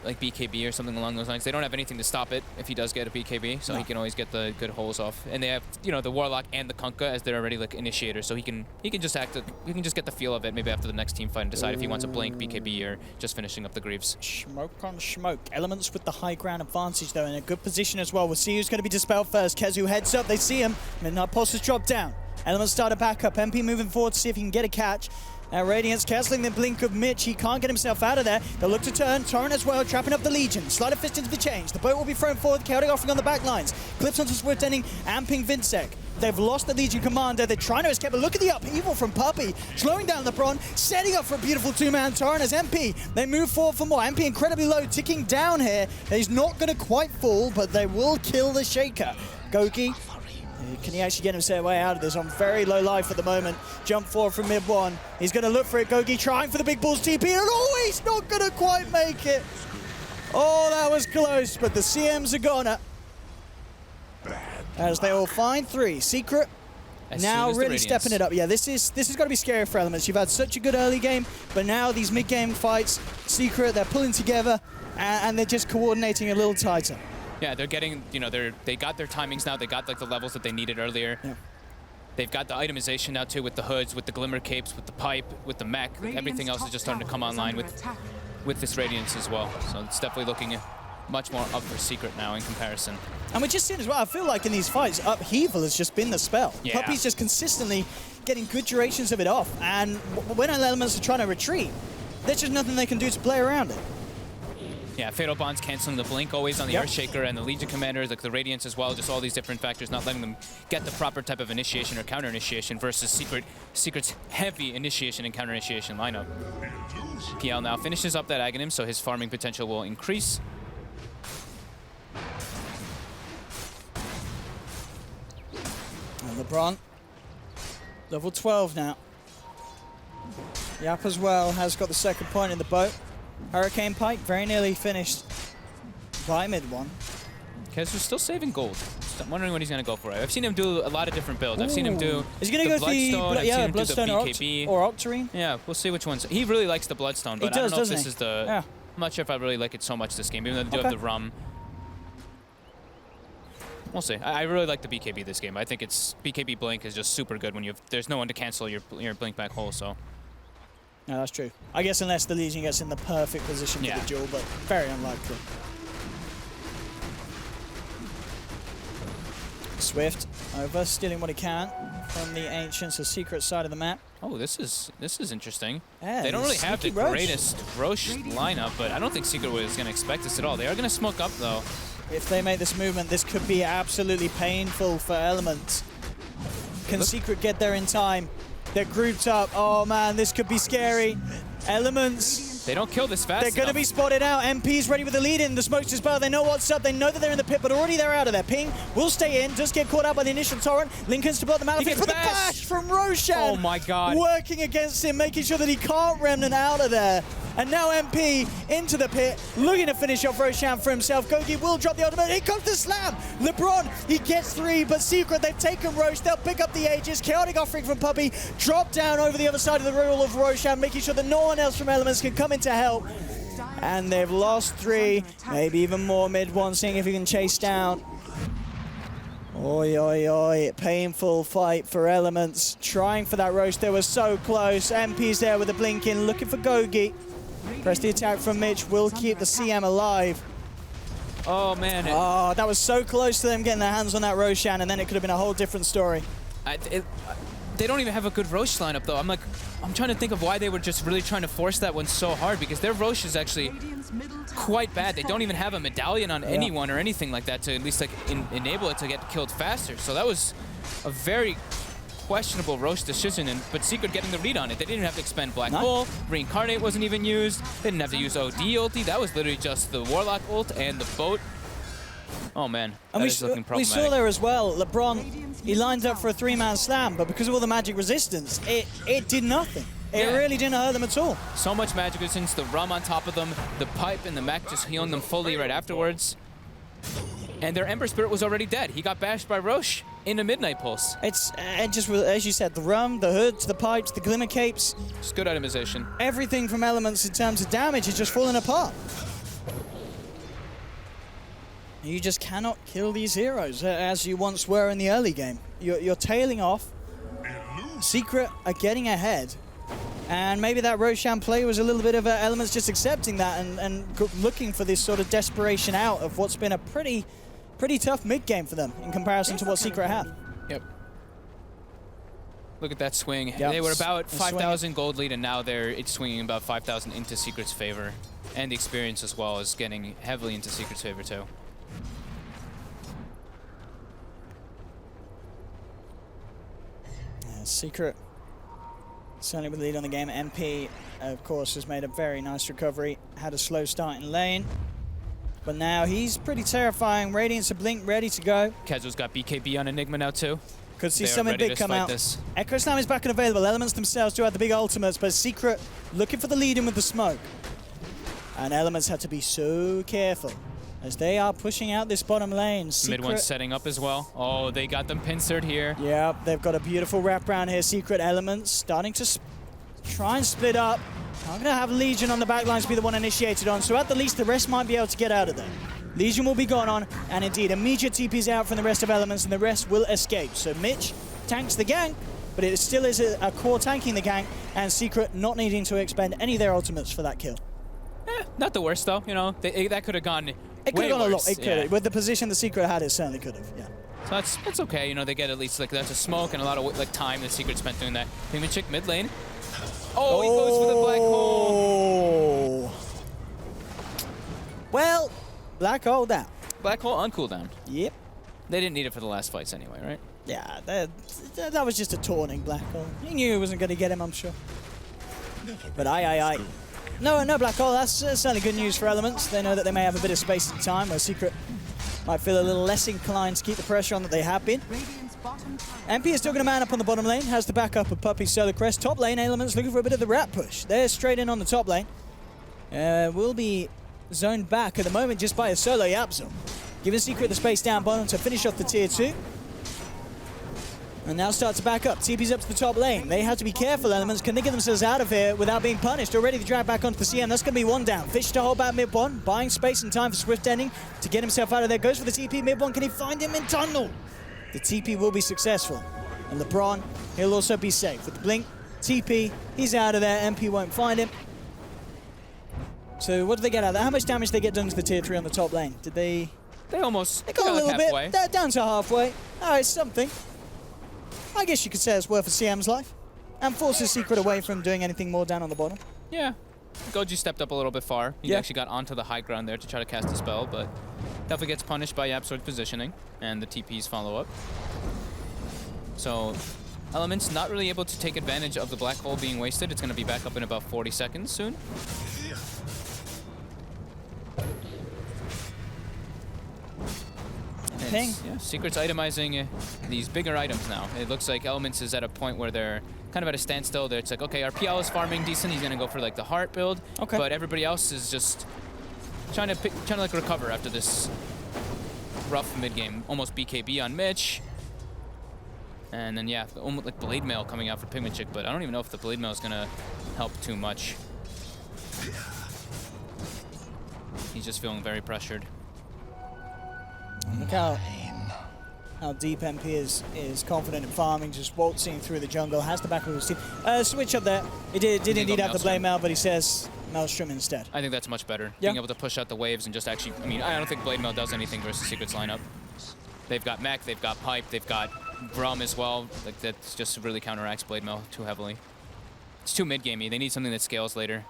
like BKB or something along those lines. They don't have anything to stop it if he does get a BKB, so he can always get the good holes off. And they have, the Warlock and the Kunkka as they're already like initiators, so he can just get the feel of it maybe after the next team fight and decide if he wants a blink, BKB, or just finishing up the Greaves. Smoke on smoke. Elements with the high ground advantage though, in a good position as well. We'll see who's going to be dispelled first. Kezu heads up, they see him. Midnight Pulse has dropped down. Elements started back up. MP moving forward to see if he can get a catch. Now Radiance cancelling the blink of Mitch. He can't get himself out of there. They'll look to turn. Torrent as well, trapping up the Legion. Slide of fist into the change. The boat will be thrown forward. Chaotic offering on the back lines. Clips onto Swift ending. Amping Vincere. They've lost the Legion commander. They're trying to escape, but look at the upheaval from Puppey. Slowing down LeBron, setting up for a beautiful two-man Torrent as MP. They move forward for more. MP incredibly low, ticking down here. He's not going to quite fall, but they will kill the Shaker. Gogi. Can he actually get himself way out of this? On very low life at the moment. Jump forward from mid one. He's going to look for it. Gogi trying for the big balls TP, and he's not going to quite make it. Oh, that was close, but the CMs are gonna. As they all find 3. Secret now really stepping it up. Yeah, this is got to be scary for Elements. You've had such a good early game, but now these mid-game fights, Secret, they're pulling together, and they're just coordinating a little tighter. Yeah, they're getting, they got their timings now. They got like the levels that they needed earlier. Yeah. They've got the itemization now too with the hoods, with the glimmer capes, with the pipe, with the mech. Everything else is just starting to come online with this Radiance as well. So it's definitely looking much more up for Secret now in comparison. And we're just seeing as well, I feel like in these fights, upheaval has just been the spell. Yeah. Puppey's just consistently getting good durations of it off. And when Elements are trying to retreat, there's just nothing they can do to play around it. Yeah, Fatal Bond's canceling the blink always on the Earthshaker and the Legion Commanders, like the Radiance as well, just all these different factors, not letting them get the proper type of initiation or counter-initiation versus Secret's heavy initiation and counter-initiation lineup. PL now finishes up that Aghanim, so his farming potential will increase. And LeBron, level 12 now. Yap as well has got the second point in the boat. Hurricane Pike very nearly finished by mid one. Kezu's still saving gold. I'm wondering what he's going to go for. I've seen him do a lot of different builds. I've seen him do Is he going to go Bloodstone, for the Bloodstone or Octarine? Yeah, we'll see which ones. He really likes the Bloodstone, but I don't know if this is the I'm not sure if I really like it so much this game, even though they do have the rum. We'll see. I really like the BKB this game. I think it's BKB Blink is just super good when there's no one to cancel your Blink back hole, so. No, that's true. I guess unless the Legion gets in the perfect position for the duel, but very unlikely. Swift over, stealing what he can from the Ancients, the secret side of the map. Oh, this is interesting. Yeah, they don't really have the Roche. greatest Roche lineup, but I don't think Secret was going to expect this at all. They are going to smoke up, though. If they make this movement, this could be absolutely painful for Elements. Can Secret get there in time? They're grouped up. Oh man, this could be scary. Elements. They don't kill this fast They're going to be spotted out. MP's ready with the lead in. The smoke's dispelled. They know what's up. They know that they're in the pit, but already they're out of there. Ping will stay in. Does get caught out by the initial torrent. Lincoln's to block the manifest. But the bash from Roshan. Oh my god. Working against him, making sure that he can't Remnant out of there. And now MP into the pit, looking to finish off Roshan for himself. Gogi will drop the ultimate. Here comes the slam. LeBron, he gets 3, but Secret, they've taken Roche. They'll pick up the Aegis. Chaotic offering from Puppey. Drop down over the other side of the rule of Roshan, making sure that no one else from Elements can come in to help. And they've lost 3, maybe even more mid one, seeing if he can chase down. Oi, oi, oi, painful fight for Elements. Trying for that Roche, they were so close. MP's there with a blink in, looking for Gogi. Press the attack from Mitch, will keep the CM alive. Oh man. Oh, that was so close to them getting their hands on that Roshan, and then it could have been a whole different story. They don't even have a good Roche lineup, though. I'm trying to think of why they were just really trying to force that one so hard, because their Roche is actually quite bad. They don't even have a medallion on anyone or anything like that to at least like enable it to get killed faster. So that was a very questionable Roche decision, but Secret getting the read on it. They didn't have to expend Black Hole. Reincarnate wasn't even used. They didn't have to use OD ulti. That was literally just the Warlock ult and the boat. Oh man, that is looking problematic. We saw there as well, LeBron, he lines up for a 3-man slam, but because of all the magic resistance, it did nothing. It really didn't hurt them at all. So much magic resistance, the rum on top of them, the pipe and the mech just healing them fully right afterwards. And their Ember Spirit was already dead. He got bashed by Roche in a Midnight Pulse. It's, and just as you said, the rum, the hoods, the pipes, the Glimmer Capes. Just good itemization. Everything from Elements in terms of damage is just falling apart. You just cannot kill these heroes as you once were in the early game. You're tailing off. Secret are getting ahead. And maybe that Roshan play was a little bit of Elements just accepting that and looking for this sort of desperation out of what's been a pretty tough mid-game for them in comparison to what Secret had. Yep. Look at that swing. Yep. They were about 5,000 gold lead, and now it's swinging about 5,000 into Secret's favor. And the experience as well is getting heavily into Secret's favor too. Yeah, Secret certainly with the lead on the game. MP, of course, has made a very nice recovery. Had a slow start in lane. But now he's pretty terrifying. Radiant's a blink, ready to go. Kezo's got BKB on Enigma now too. Could see something big come out. Echo Slam is back and available. Elements themselves do have the big ultimates, but Secret looking for the lead in with the smoke. And Elements have to be so careful as they are pushing out this bottom lane. Mid one setting up as well. Oh, they got them pincered here. Yeah, they've got a beautiful wraparound here. Secret Elements starting to try and split up. I'm going to have Legion on the backlines be the one initiated on, so at the least the rest might be able to get out of there. Legion will be gone on, and indeed immediate TP's out from the rest of Elements, and the rest will escape. So Mitch tanks the gank, but it still is a core tanking the gank, and Secret not needing to expend any of their ultimates for that kill. Not the worst though, you know, that could have gone It could have gone a lot, it could have. With the position the Secret had, it certainly could have, yeah. So that's okay, you know, they get at least, like, that's a smoke and a lot of, like, time that Secret spent doing that. Pingman Chick mid lane. Oh, he goes for the black hole. Well, black hole down. Black hole on cooldown. Yep. They didn't need it for the last fights anyway, right? Yeah, that was just a taunting black hole. He knew it wasn't going to get him, I'm sure. But aye. No black hole. That's certainly good news for Elements. They know that they may have a bit of space and time where Secret might feel a little less inclined to keep the pressure on that they have been. MP is still going to man up on the bottom lane. Has the backup of Puppey, Solar Crest. Top lane, Elements looking for a bit of the rat push. They're straight in on the top lane. Will be zoned back at the moment just by a solo Yapzor. Giving Secret the space down bottom to finish off the tier 2. And now start to back up. TP's up to the top lane. They have to be careful, Elements. Can they get themselves out of here without being punished? Already the drag back onto the CM. That's going to be one down. Fish to hold back mid one. Buying space and time for Swift Ending to get himself out of there. Goes for the TP mid one. Can he find him in tunnel? The TP will be successful. And LeBron, he'll also be safe. With the blink, TP, he's out of there. MP won't find him. So what do they get out of that? How much damage they get done to the tier 3 on the top lane? Did they... They almost They got a little halfway. bit. They're down to halfway. All right, something. I guess you could say it's worth a CM's life. And forces Secret away from doing anything more down on the bottom. Yeah. Goji stepped up a little bit far. He actually got onto the high ground there to try to cast a spell, but definitely gets punished by Absol's positioning and the TP's follow-up. So Elements not really able to take advantage of the black hole being wasted. It's going to be back up in about 40 seconds soon. Ping. Yeah, Secret's itemizing these bigger items now. It looks like Elements is at a point where they're kind of at a standstill. It's like, okay, our PL is farming decent. He's gonna go for like the heart build. Okay. But everybody else is just trying to like recover after this rough mid game. Almost BKB on Mitch. And then yeah, almost like Blade Mail coming out for Pigment Chick, but I don't even know if the Blade Mail is gonna help too much. He's just feeling very pressured. Look how deep MP is confident in farming, just waltzing through the jungle, has the back of his team. Switch up there. He did indeed have the Blade Mail, but he says Maelstrom instead. I think that's much better. Yeah. Being able to push out the waves and just actually, I mean, I don't think Blade Mail does anything versus Secret's lineup. They've got Mech, they've got Pipe, they've got Brum as well. Like that's just really counteracts Blade Mail too heavily. It's too mid-gamey. They need something that scales later.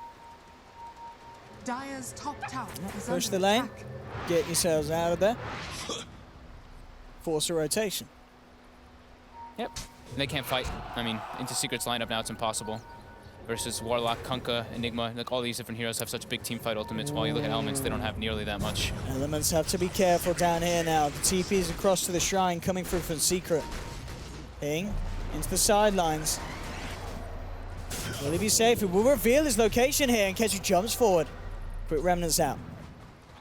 Dire's top tower is Push under the lane. attack. Get yourselves out of there. Force a rotation. Yep. And they can't fight. I mean, into Secret's lineup now it's impossible. Versus Warlock, Kunkka, Enigma, like all these different heroes have such big team fight ultimates. While you look at Elements, they don't have nearly that much. Elements have to be careful down here now. The TP's across to the shrine coming through from Secret. Ping into the sidelines. Will he be safe? It will reveal his location here in case he jumps forward. Quick remnants out.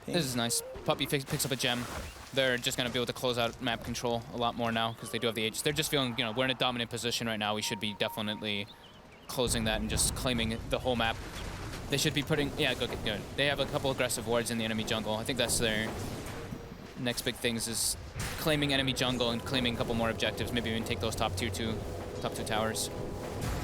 Ping. This is nice. Puppy picks up a gem. They're just going to be able to close out map control a lot more now because they do have the Aegis. They're just feeling, you know, we're in a dominant position right now. We should be definitely closing that and just claiming the whole map. They should be putting, yeah, good. They have a couple aggressive wards in the enemy jungle. I think that's their next big things is claiming enemy jungle and claiming a couple more objectives. Maybe even take those top two towers.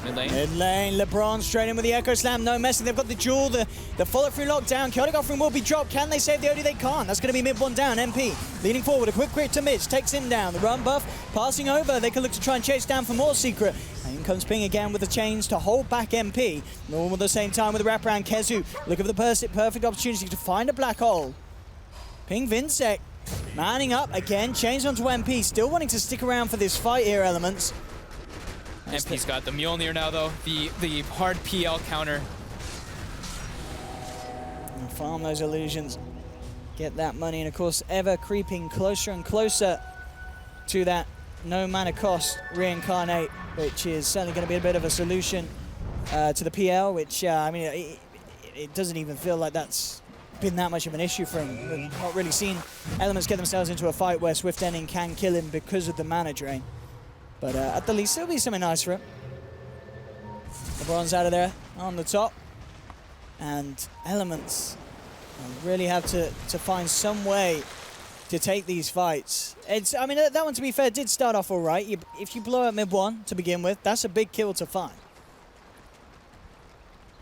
Mid lane. Mid lane, LeBron straight in with the Echo Slam, no messing. They've got the Jewel, the follow-through lockdown. Chaotic Offering will be dropped. Can they save the OD? They can't. That's going to be mid one down. MP leading forward, a quick crit to Mitch, takes him down. The run buff passing over. They can look to try and chase down for more Secret. And in comes Ping again with the chains to hold back MP. Normal at the same time with the wraparound. Kezu looking for the perfect opportunity to find a black hole. Ping Vincere manning up again, chains onto MP, still wanting to stick around for this fight here, Elements. MP's got the Mjolnir now, though. The hard PL counter. And farm those illusions. Get that money, and of course, ever creeping closer and closer to that no mana cost reincarnate, which is certainly going to be a bit of a solution to the PL, which, I mean, it doesn't even feel like that's been that much of an issue for him. We've not really seen Elements get themselves into a fight where Swift Ending can kill him because of the mana drain. But at the least, it'll be something nice for him. LeBron's out of there on the top. And Elements really have to find some way to take these fights. I mean, that one, to be fair, did start off all right. If you blow up mid one to begin with, that's a big kill to find.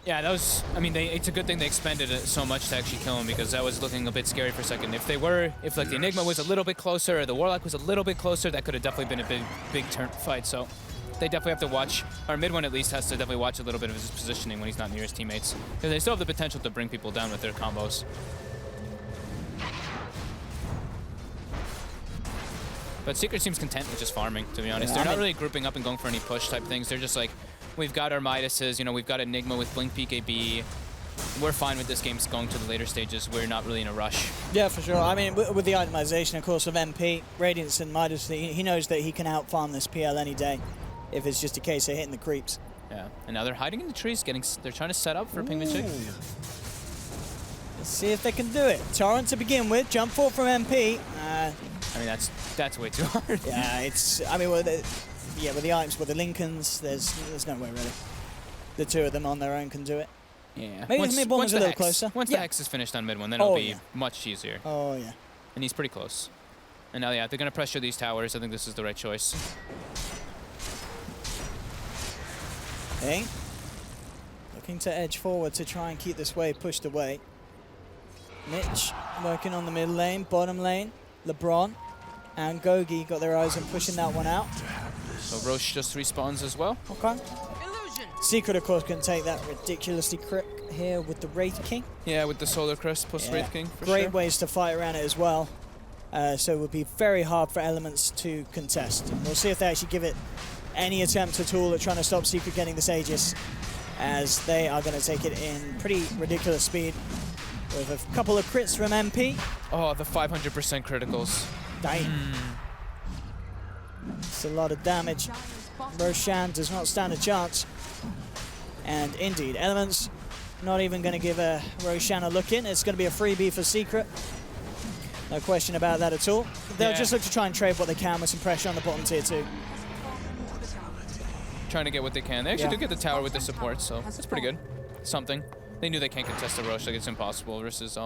Yeah, that was, I mean, it's a good thing they expended it so much to actually kill him because that was looking a bit scary for a second. If like the Enigma was a little bit closer or the Warlock was a little bit closer, that could have definitely been a big turn fight. So they definitely have to watch, or mid one at least has to definitely watch a little bit of his positioning when he's not near his teammates. Because they still have the potential to bring people down with their combos. But Secret seems content with just farming, to be honest. Yeah, They're not really grouping up and going for any push type things. They're just like, we've got our Midases, you know, we've got Enigma with Blink BKB. We're fine with this game going to the later stages. We're not really in a rush. Yeah, for sure. I mean, with the itemization, of course, of MP, Radiance and Midas, he knows that he can out-farm this PL any day if it's just a case of hitting the creeps. Yeah, and now they're hiding in the trees, they're trying to set up for Pigment Chick. Let's see if they can do it. Torrent to begin with, jump forward from MP. I mean, that's way too hard. Yeah, it's, I mean, well, yeah, with the items, with the Lincolns, there's no way really. The two of them on their own can do it. Yeah. Maybe the mid one was a the little hex, closer. Once Yeah. the hex is finished on mid one, then it'll be yeah. much easier. Oh yeah. And he's pretty close. And now, yeah, they're going to pressure these towers. I think this is the right choice. Okay. Looking to edge forward to try and keep this wave pushed away. Mitch working on the mid lane, bottom lane. LeBron and Gogi got their eyes on pushing that one out. So Roche just respawns as well. Okay. Secret, of course, can take that ridiculously crit here with the Wraith King. Yeah, with the Solar Crest plus Yeah. Wraith King. For Great sure. ways to fight around it as well. So it would be very hard for Elements to contest. And we'll see if they actually give it any attempt at all at trying to stop Secret getting this Aegis, as they are going to take it in pretty ridiculous speed with a couple of crits from MP. Oh, the 500% criticals. Damn. It's a lot of damage. Dire's bottom Roshan does not stand a chance. And indeed, Elements not even going to give Roshan a look in. It's going to be a freebie for Secret. No question about that at all. They'll Yeah. just look to try and trade what they can with some pressure on the bottom tier 2. Trying to get what they can. They actually Yeah. do get the tower with the support, so that's pretty good. Something. They knew they can't contest the Roche, like it's impossible versus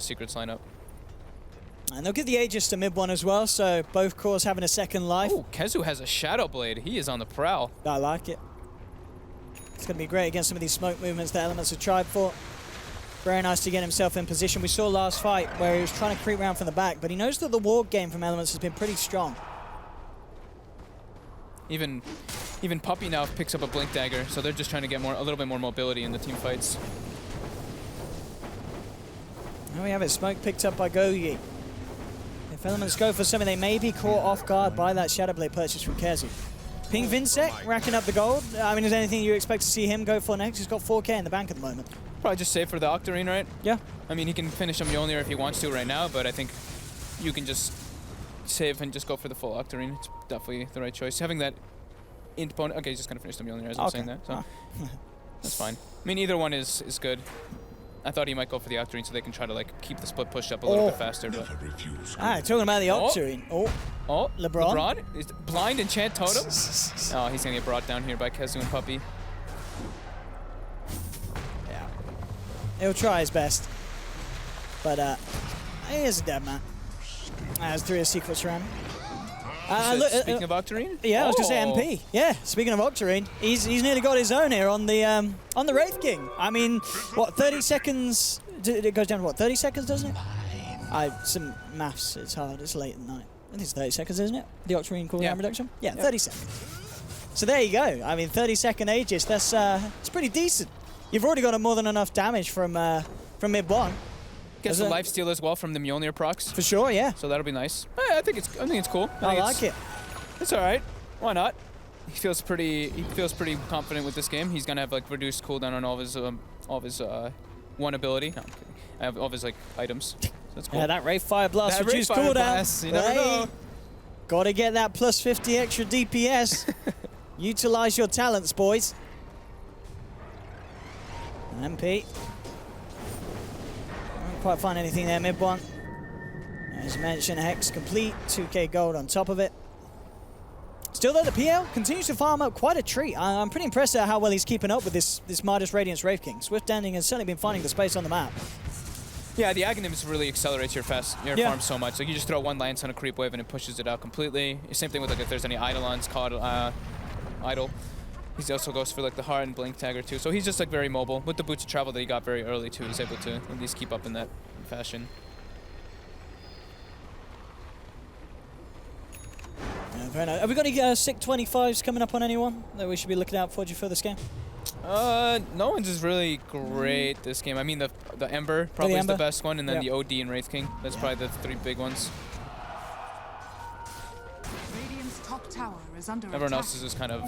Secret's lineup. And they'll give the Aegis to mid one as well, so both cores having a second life. Oh, Kezu has a Shadow Blade. He is on the prowl. I like it. It's going to be great against some of these smoke movements that Elements have tried for. Very nice to get himself in position. We saw last fight where he was trying to creep around from the back, but he knows that the ward game from Elements has been pretty strong. Even Puppy now picks up a Blink Dagger, so they're just trying to get a little bit more mobility in the team fights. Now we have it, smoke picked up by Gogi. If Elements go for something, they may be caught off guard by that Shadow Blade purchase from Kezu. Ping Vincere racking up the gold. I mean, is there anything you expect to see him go for next? He's got 4K in the bank at the moment. Probably just save for the Octarine, right? Yeah. I mean, he can finish on Mjolnir if he wants to right now, but I think you can just save and just go for the full Octarine. It's definitely the right choice. Having that opponent. Okay, he's just gonna finish the Mjolnir as I'm saying that, so that's fine. I mean, either one is good. I thought he might go for the Octarine so they can try to like keep the split pushed up a little bit faster. But Talking about the Octarine. Oh, LeBron. LeBron is blind enchant totem. Oh, he's gonna get brought down here by Kezu and Puppy. Yeah. He'll try his best. But he is a dead man. Has 3 of Secrets around. Speaking of Octarine? Yeah, I was going to say Oh. MP. Yeah, speaking of Octarine, he's nearly got his own here on the Wraith King. I mean, what, 30 seconds? It goes down to what, 30 seconds, doesn't it? Some maths, it's hard, it's late at night. I think it's 30 seconds, isn't it? The Octarine cooldown reduction? Yeah, 30 seconds. So there you go. I mean, 30-second Aegis, it's pretty decent. You've already got more than enough damage from mid one. Gets the lifesteal as well from the Mjolnir procs. For sure, yeah. So that'll be nice. I think it's cool. I like it. It's all right. Why not? He feels pretty confident with this game. He's gonna have like reduced cooldown on all of his one ability. No, I'm kidding. I have all of his like items. So that's cool. Yeah, that Wraith Fire Blast That reduced Wraith Fire cooldown. Blast, you never know. Gotta get that plus 50 extra DPS. Utilize your talents, boys. MP. Don't quite find anything there, mid one. As mentioned, Hex complete, 2k gold on top of it. Still though, the PL continues to farm up quite a treat. I'm pretty impressed at how well he's keeping up with this Midas Radiance Wraith King. Swift Ending has certainly been finding the space on the map. Yeah, the Aghanim's really accelerates your farm so much. Like you just throw one lance on a creep wave and it pushes it out completely. Same thing with like if there's any Eidolons caught idle. He also goes for like the Heart and Blink Tagger too. So he's just like very mobile. With the boots of travel that he got very early too, he's able to at least keep up in that fashion. Yeah, very nice. Have we got any sick 25s coming up on anyone that we should be looking out for for this game? No one's is really great this game. I mean the Ember probably is the best one, and then the OD and Wraith King. That's probably the 3 big ones. Radiant's top tower is under Everyone attack. else is just kind of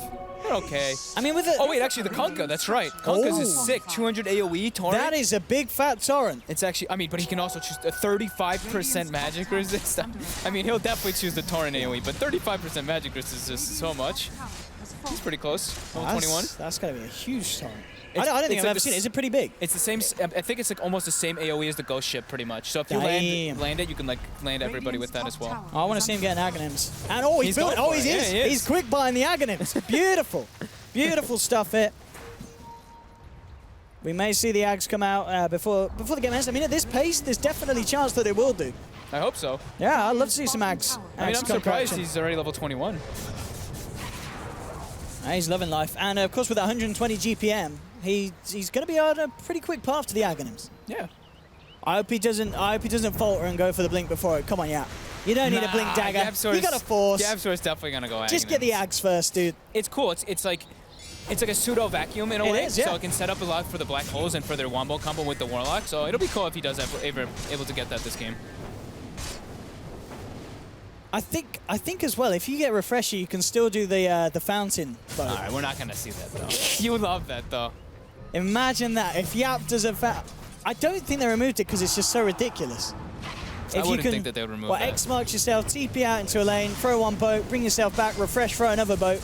okay. I mean, with the Oh wait, actually the Kunkka, that's right. Kunkka's is sick. 200 AoE torrent. that is a big fat torrent. It's actually, I mean, but he can also choose a 35% magic resist. I mean, he'll definitely choose the torrent AoE, but 35% magic resist is just so much. He's pretty close. Level 21. That's going to be a huge torrent. I don't think it's I've like ever seen it. Is it pretty big? It's the same. I think it's like almost the same AOE as the Ghost Ship, pretty much. So if you Damn. land it, you can like land everybody with that as well. Oh, I want to see him getting Aghanims. And oh, he's built it. going Oh, for he it. is. Yeah, he is. He's quick buying the Aghanims. Beautiful. Beautiful stuff here. We may see the Ags come out before the game ends. I mean, at this pace, there's definitely a chance that it will do. I hope so. Yeah, I'd love to see some Ags. I mean, Ags I'm come surprised action. he's already level 21. He's loving life. And of course, with 120 GPM, he's going to be on a pretty quick path to the Aghanims. Yeah. I hope he doesn't falter and go for the blink before it. Come on, yeah. You don't need a blink dagger. You got to force. Gabsor's definitely gonna go. Just get the Ags first, dude. It's cool. It's like a pseudo vacuum in a way. is, yeah. So it can set up a lot for the black holes and for their wombo combo with the Warlock. So it'll be cool if he does ever able to get that this game. I think as well, if you get Refresher, you can still do the fountain bow. All right, we're not gonna see that though. You love that though. Imagine that if Yap does a I don't think they removed it because it's just so ridiculous. I wouldn't think that they would remove that. X marks yourself, TP out into a lane, throw one boat, bring yourself back, refresh, throw another boat.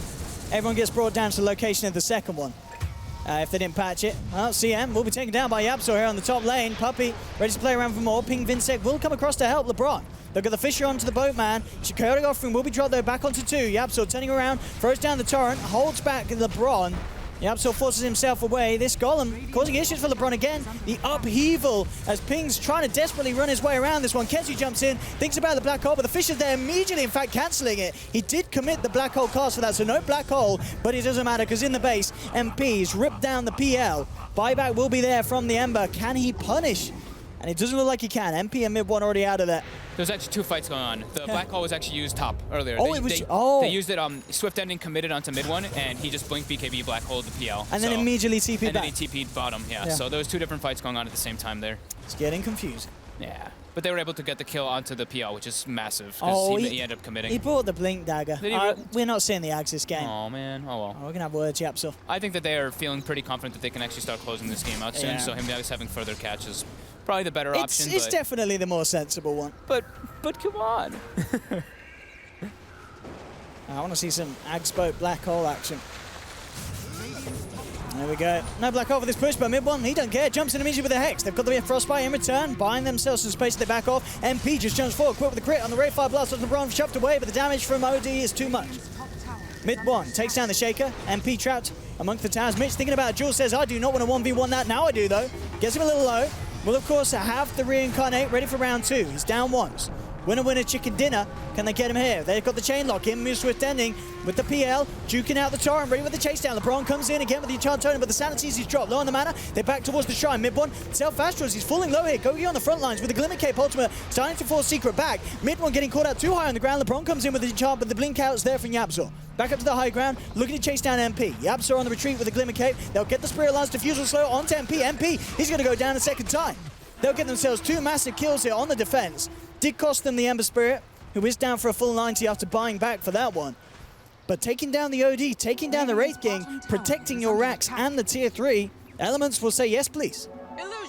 Everyone gets brought down to the location of the second one. If they didn't patch it. Well, CM will be taken down by Yapsor here on the top lane. Puppey ready to play around for more. Ping Vincere will come across to help LeBron. They'll get the Fisher onto the boatman. Chaotic offering will be dropped though back onto 2. Yapsor turning around, throws down the torrent, holds back LeBron. Yapsor forces himself away. This Golem causing issues for LeBron again. The upheaval as Ping's trying to desperately run his way around this one. Kenzie jumps in, thinks about the black hole, but the Fisher's there immediately, in fact, cancelling it. He did commit the black hole cast for that, so no black hole, but it doesn't matter because in the base, MP's ripped down the PL. Buyback will be there from the Ember. Can he punish? And it doesn't look like he can. MP and mid one already out of that. There's actually 2 fights going on. The black hole was actually used top earlier. Oh, they used it. Swift ending committed onto mid one, and he just blinked BKB black hole the PL. And then immediately TP'd back. And then he TP'd bottom. Yeah. So there was 2 different fights going on at the same time there. It's getting confusing. Yeah. But they were able to get the kill onto the PL, which is massive Oh, because he ended up committing. He brought the blink dagger. We're not seeing the Ags this game. Oh man. Oh well. We're gonna have words, Yapsor. I think that they are feeling pretty confident that they can actually start closing this game out soon. Yeah. So him just having further catch is probably the better option. It's definitely the more sensible one. But come on. I want to see some Ags boat black hole action. There we go. No black hole for this push, but mid one, he doesn't care. Jumps in immediately with a Hex. They've got the Frostbite in return, buying themselves some space to their back off. MP just jumps forward, quick with the crit on the Ray Fire Blast on LeBron, shoved away, but the damage from OD is too much. Mid one takes down the Shaker. MP trapped amongst the towers. Mitch thinking about it. Jules says, I do not want to 1v1 that. Now I do, though. Gets him a little low. Will, of course, have the reincarnate ready for round 2. He's down once. Winner, winner, chicken dinner. Can they get him here? They've got the chain lock in. Move Swift ending with the PL. Juking out the torrent, ready with the chase down. LeBron comes in again with the enchant totem, but the sanities he's dropped. Low on the mana. They're back towards the shrine. Mid one. Self Astros. He's falling low here. Gogi on the front lines with the Glimmer Cape ultimate. Starting to force Secret back. Mid one getting caught out too high on the ground. LeBron comes in with the enchant, but the blink out's there from Yapsor. Back up to the high ground, looking to chase down MP. Yapsor on the retreat with the Glimmer Cape. They'll get the Spirit Lance Diffusal slow onto MP. MP, he's going to go down a second time. They'll get themselves 2 massive kills here on the defense. Did cost them the Ember Spirit, who is down for a full 90 after buying back for that one. But taking down the OD, taking down the Wraith King, protecting your racks and the tier 3, Elements will say yes, please.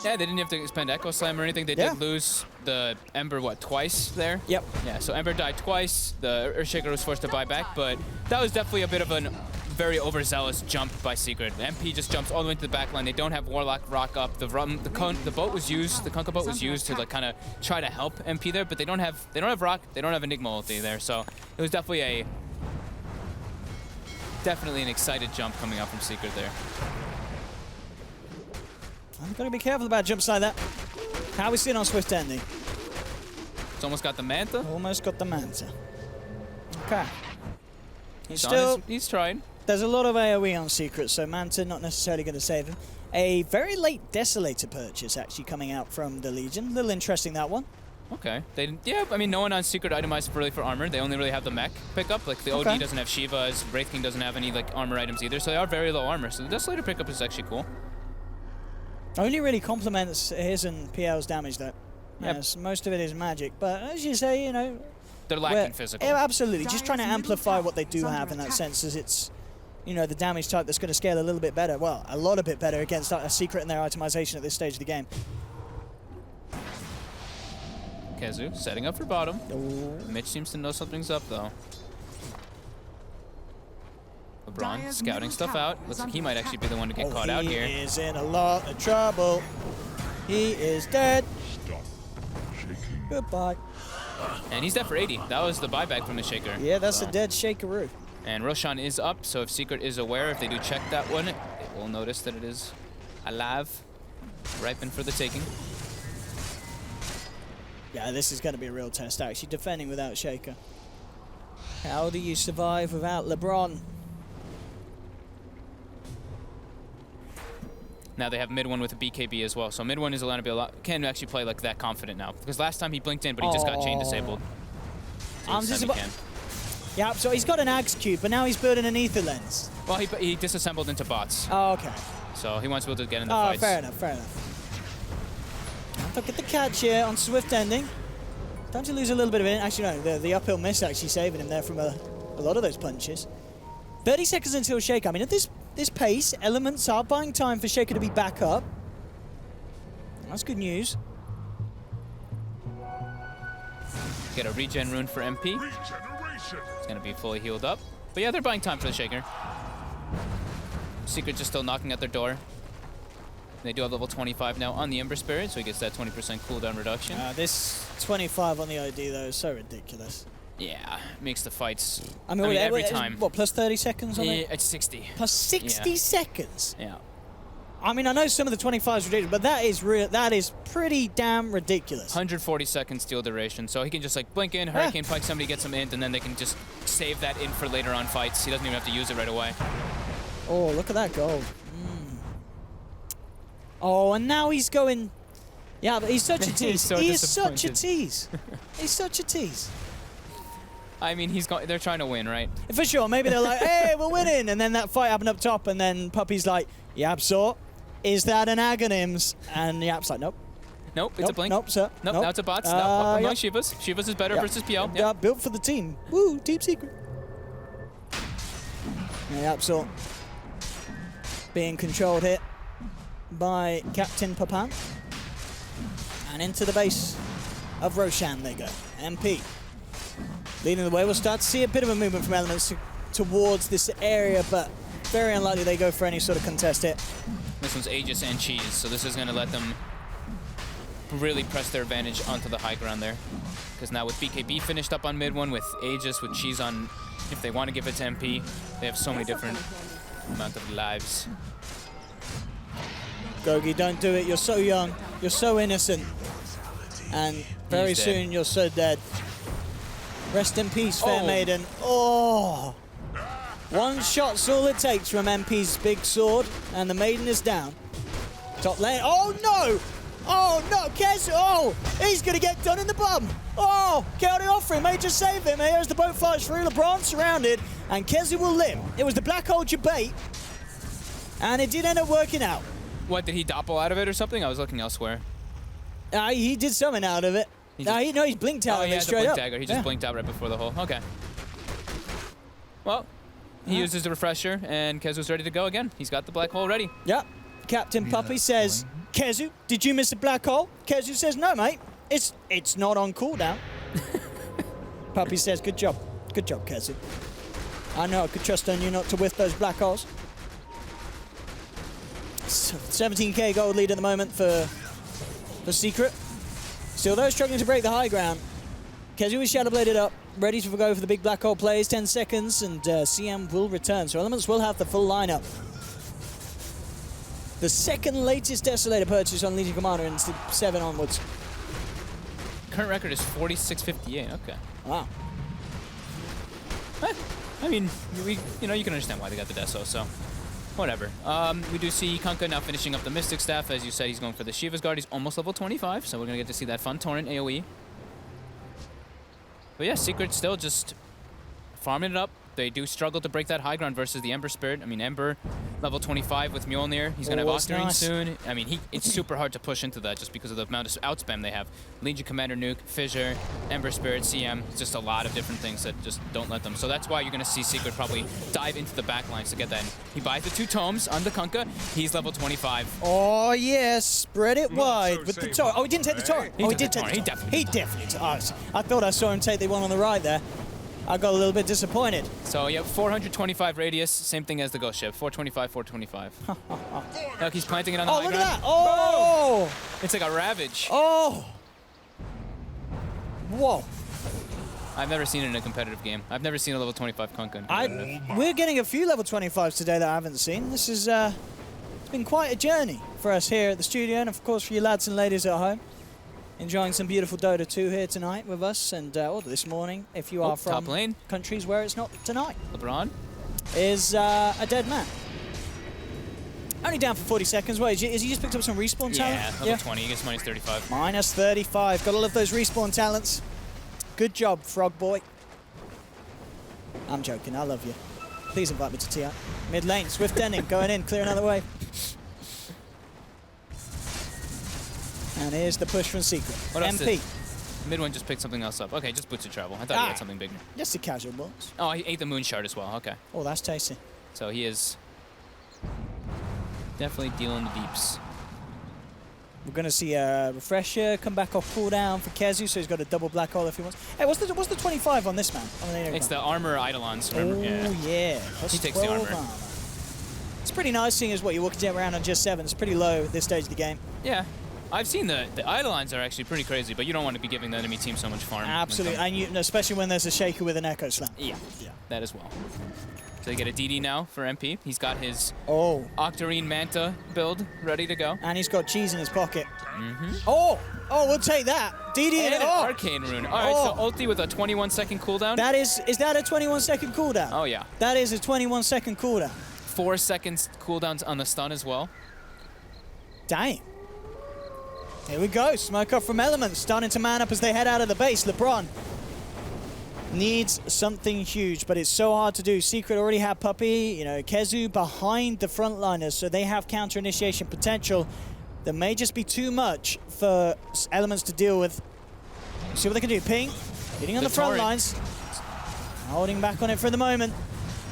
Yeah, they didn't have to spend Echo Slam or anything. They did lose the Ember, twice there? Yep. Yeah, so Ember died twice. The Earthshaker was forced to buy back, but that was definitely a bit of a very overzealous jump by Secret. MP just jumps all the way to the back line. They don't have Warlock rock up. The boat was used, the Kunkka boat was used to kind of try to help MP there, but they don't have rock, they don't have Enigma ulti there. So it was definitely an excited jump coming up from Secret there. I've got to be careful about jumps like that. How are we seeing on Swift ending? It's almost got the Manta. Almost got the Manta. Okay. He's trying. There's a lot of AoE on Secret, so Manta not necessarily going to save him. A very late Desolator purchase actually coming out from the Legion. A little interesting, that one. Okay. I mean, no one on Secret itemized really for armor. They only really have the mech pickup. Like, the OD doesn't have Shivas, Wraith King doesn't have any, armor items either, so they are very low armor. So the Desolator pickup is actually cool. Only really complements his and PL's damage, though. Yep. Yes, most of it is magic, but as you say, they're lacking physical. Yeah, absolutely. Just trying to amplify what they do have in that sense, as it's, the damage type that's going to scale a little bit better. Well, a lot bit better against a Secret in their itemization at this stage of the game. Kezu setting up for bottom. Oh. Mitch seems to know something's up, though. LeBron Dire's scouting middle stuff tower out. is Looks like under he might actually be the one to get Oh, caught out here. He is in a lot of trouble. He is dead. Stop shaking. Goodbye. And he's dead for 80. That was the buyback from the Shaker. Yeah, that's So- a dead shakeroo. And Roshan is up, so if Secret is aware, if they do check that one, they will notice that it is alive, ripened for the taking. Yeah, this is going to be a real test, actually, defending without Shaker. How do you survive without LeBron? Now they have mid one with a BKB as well, so mid one is allowed to be can actually play like that confident now. Because last time he blinked in, but he just got chain disabled. So I'm this just time he about- can. Yeah, so he's got an Axe Cube, but now he's building an Ether Lens. Well, he disassembled into bots, Oh, okay. so he wants to be able to get in the Oh, fights. fair enough, fair enough. Look at the catch here on Swift ending. Time to lose a little bit of it. Actually, no, the uphill miss actually saving him there from a lot of those punches. 30 seconds until Shaker. I mean, at this pace, elements are buying time for Shaker to be back up. That's good news. Get a regen rune for MP. Regeneration. It's going to be fully healed up. But yeah, they're buying time for the Shaker. Secret just still knocking at their door. They do have level 25 now on the Ember Spirit, so he gets that 20% cooldown reduction. This 25 on the ID, though, is so ridiculous. Yeah, makes the fights. I mean, every time. What, plus 30 seconds on it? It's 60. Plus 60 Yeah. seconds? Yeah. I mean, I know some of the 25 is ridiculous, but that is real. That is pretty damn ridiculous. 140 second steal duration, so he can just like blink in, Hurricane Pike, somebody gets him in, and then they can just save that in for later on fights. He doesn't even have to use it right away. Oh, look at that gold. Oh, and now he's going... Yeah, but he's such a tease. so he is such a disappointed. tease. He's such a tease. I mean, they're trying to win, right? For sure, maybe they're like, hey, we're winning. And then that fight happened up top, and then Puppy's like, Yabsaw, is that an Aghanim's? And Yap's like, nope. Nope, it's Nope, a blink. nope, sir. Nope, now it's a bots. Yep. Shivas. Shivas is better Yep. versus PL. Yeah, Yep. built for the team. Woo, Team Secret. Yabsaw being controlled here by Captain Papan. And into the base of Roshan they go. MP leading the way. We'll start to see a bit of a movement from Elements towards this area, but very unlikely they go for any sort of contest hit. This one's Aegis and Cheese, so this is going to let them really press their advantage onto the high ground there. Because now with BKB finished up on mid one, with Aegis, with Cheese on, if they want to give it to MP, they have so many different amount of lives. Gogi, don't do it. You're so young. You're so innocent. And very He's dead. soon you're so dead. Rest in peace, fair Oh. maiden. Oh! One shot's all it takes from MP's big sword, and the maiden is down. Top lane. Oh no! Oh no! Kez! Oh! He's gonna get done in the bum! Oh! Chaotic offering may just save him. Here's the boat flies through. LeBron surrounded, and Kezu will live. It was the black hole debate, and it did end up working out. What, did he doppel out of it or something? I was looking elsewhere. He did something out of it. He He's blinked out Oh, of yeah, it the straight blink up. dagger. He just Yeah. blinked out right before the hole. Okay. Well, he uses the refresher, and Kezu's ready to go again. He's got the black hole ready. Yep. Captain Puppy says, Kezu, did you miss a black hole? Kezu says, no, mate. It's not on cooldown. Puppy says, good job. Good job, Kezu. I know I could trust on you not to whiff those black holes. 17k gold lead at the moment for Secret. Still, though, struggling to break the high ground. Kezu is Shadowbladed up, ready to go for the big black hole plays. 10 seconds, and CM will return. So Elements will have the full lineup. The second latest Desolator purchase on Legion Commander in 7 onwards. Current record is 4658. Okay. Wow. I mean, you can understand why they got the Deso, so whatever. We do see Kunkka now finishing up the Mystic Staff. As you said, he's going for the Shiva's Guard. He's almost level 25, so we're going to get to see that fun Torrent AoE. But yeah, Secret still just farming it up. They do struggle to break that high ground versus the Ember Spirit. I mean, Ember, level 25 with Mjolnir. He's going to have that's Octarine nice. soon. I mean, it's super hard to push into that just because of the amount of outspam they have. Legion Commander Nuke, Fissure, Ember Spirit, CM. It's just a lot of different things that just don't let them. So that's why you're going to see Secret probably dive into the backlines to get that in. He buys the 2 tomes on the Kunkka. He's level 25. Oh, yes. Spread it Not wide so with the safe, torrent. Oh, he didn't take the torrent. He Oh, took he did the take the torrent. torrent. He definitely took. Oh, I thought I saw him take the one on the right there. I got a little bit disappointed. So, yep, 425 radius, same thing as the Ghost Ship. 425, 425. Look, he's planting it on the Oh, high look at ground. that! Oh! Boom! It's like a ravage. Oh! Whoa. I've never seen it in a competitive game. I've never seen a level 25 Kunkan. We're getting a few level 25s today that I haven't seen. This is, it's been quite a journey for us here at the studio, and of course for you lads and ladies at home. Enjoying some beautiful Dota 2 here tonight with us, and or this morning, if you are from top lane. countries where it's not tonight, LeBron? is a dead man. Only down for 40 seconds. Wait, is he just picked up some respawn talent? Yeah, level 20. He gets minus 35. Minus 35. Gotta love those respawn talents. Good job, Frog Boy. I'm joking. I love you. Please invite me to TI. Mid lane, Swift Denning going in, clear another way. And here's the push from Secret. What else MP. Mid one just picked something else up. Okay, just boots of travel. I thought he had something bigger. Just a casual box. Oh, he ate the moon shard as well. Okay. Oh, that's tasty. So he is definitely dealing the deeps. We're going to see a refresher come back off cooldown for Kezu, so he's got a double black hole if he wants. Hey, what's the 25 on this man? It's the armor Eidolons, remember? Oh, yeah. He takes the armor. It's pretty nice seeing as what you're walking around on just 7. It's pretty low at this stage of the game. Yeah. I've seen the Eidolons are actually pretty crazy, but you don't want to be giving the enemy team so much farm. Absolutely, and especially when there's a Shaker with an Echo Slam. Yeah, that as well. So they get a DD now for MP. He's got his Octarine Manta build ready to go. And he's got cheese in his pocket. Oh, we'll take that. DD and an Arcane Rune. All right, so ulti with a 21-second cooldown. Is that a 21-second cooldown? Oh, yeah. That is a 21-second cooldown. 4 seconds cooldowns on the stun as well. Dang. Here we go. Smoke up from Elements, starting to man up as they head out of the base. LeBron needs something huge, but it's so hard to do. Secret already have Puppey, Kezu behind the frontliners, so they have counter initiation potential. That may just be too much for Elements to deal with. See what they can do. Ping, hitting on the front lines. Holding back on it for the moment.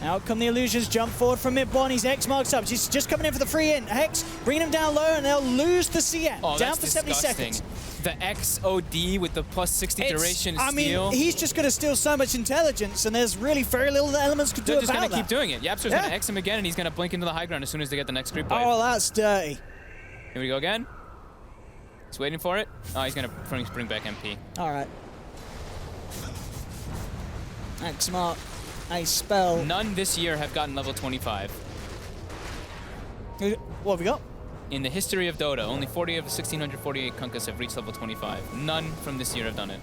Out come the illusions, jump forward from mid-1, he's X marks up, he's just coming in for the free in. Hex, bringing him down low, and they'll lose the CM, down for 70 seconds. The XOD with the plus 60 duration steal. I mean, he's just going to steal so much intelligence, and there's really very little that Elements could do about that. They're just going to keep doing it. Yapster's going to X him again, and he's going to blink into the high ground as soon as they get the next creep wave. Oh, that's dirty. Here we go again. He's waiting for it. Oh, he's going to bring back MP. All right. X mark. A spell. None this year have gotten level 25. What have we got? In the history of Dota, only 40 of the 1,648 Kunkas have reached level 25. None from this year have done it.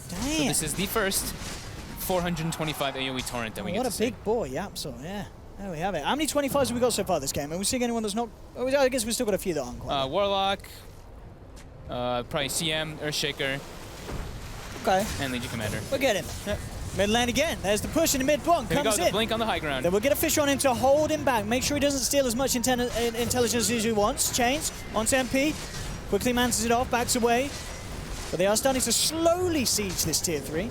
Damn. So this is the first 425 AoE torrent that we get to see. What a big boy, Yapsor, yeah. There we have it. How many 25s have we got so far this game? Are we seeing anyone that's not... I guess we've still got a few that aren't quite. Warlock, probably CM, Earthshaker. Okay. And Legion Commander. We'll get him. Mid lane again. There's the push in the mid-1. Comes in. The blink on the high ground. Then we'll get a fish on him to hold him back. Make sure he doesn't steal as much intelligence as he wants. Chains onto MP. Quickly manses it off. Backs away. But they are starting to slowly siege this tier 3.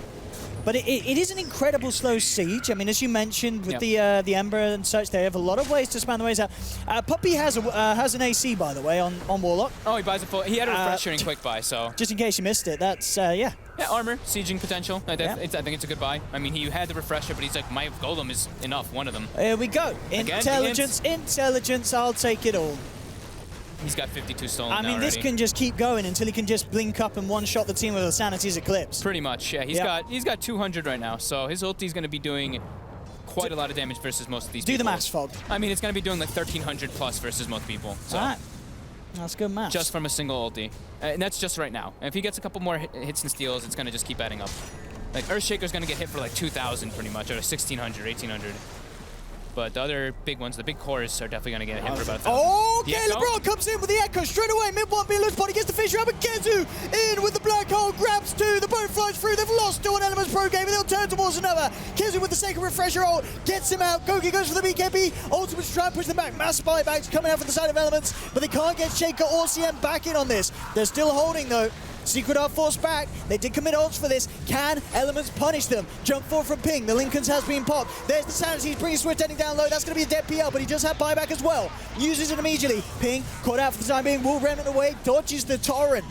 But it is an incredible slow siege. I mean, as you mentioned, with the Ember and such, they have a lot of ways to span the ways out. Puppey has an AC, by the way, on Warlock. Oh, he buys a full... He had a refresher in quick buy, so... Just in case you missed it, that's, yeah. Yeah, armor, sieging potential. I think it's a good buy. I mean, he had the refresher, but he's like, my golem is enough, one of them. Here we go. Intelligence, I'll take it all. He's got 52 stolen I mean, this can just keep going until he can just blink up and one-shot the team with a Sanity's Eclipse. Pretty much, yeah. He's got 200 right now, so his ulti's going to be doing quite a lot of damage versus most of these people. Do the maths, Fog. I mean, it's going to be doing like 1,300 plus versus most people. So. All right. That's good maths. Just from a single ulti. And that's just right now. And if he gets a couple more hits and steals, it's going to just keep adding up. Like, Earthshaker's going to get hit for like 2,000 pretty much, or 1,600, 1,800. But the other big ones, the big cores, are definitely going to get hit for about 1,000. Okay, LeBron comes in with the Echo straight away. Mid-1 being loose body gets the fish out, but Kezu in with the black hole, grabs 2. The boat flies through. They've lost to an Elements pro game, and they'll turn towards another. Kezu with the second refresher ult gets him out. Gogi goes for the BKB. Ultimate to try and push them back. Mass buybacks coming out from the side of Elements, but they can't get Shaker or CM back in on this. They're still holding, though. Secret are forced back. They did commit ults for this. Can Elements punish them? Jump forward from Ping. The Lincolns has been popped. There's the Sanity. He's bringing Swift ending down low. That's going to be a dead PL, but he does have buyback as well. Uses it immediately. Ping caught out for the time being. Will remnant away. Dodges the torrent.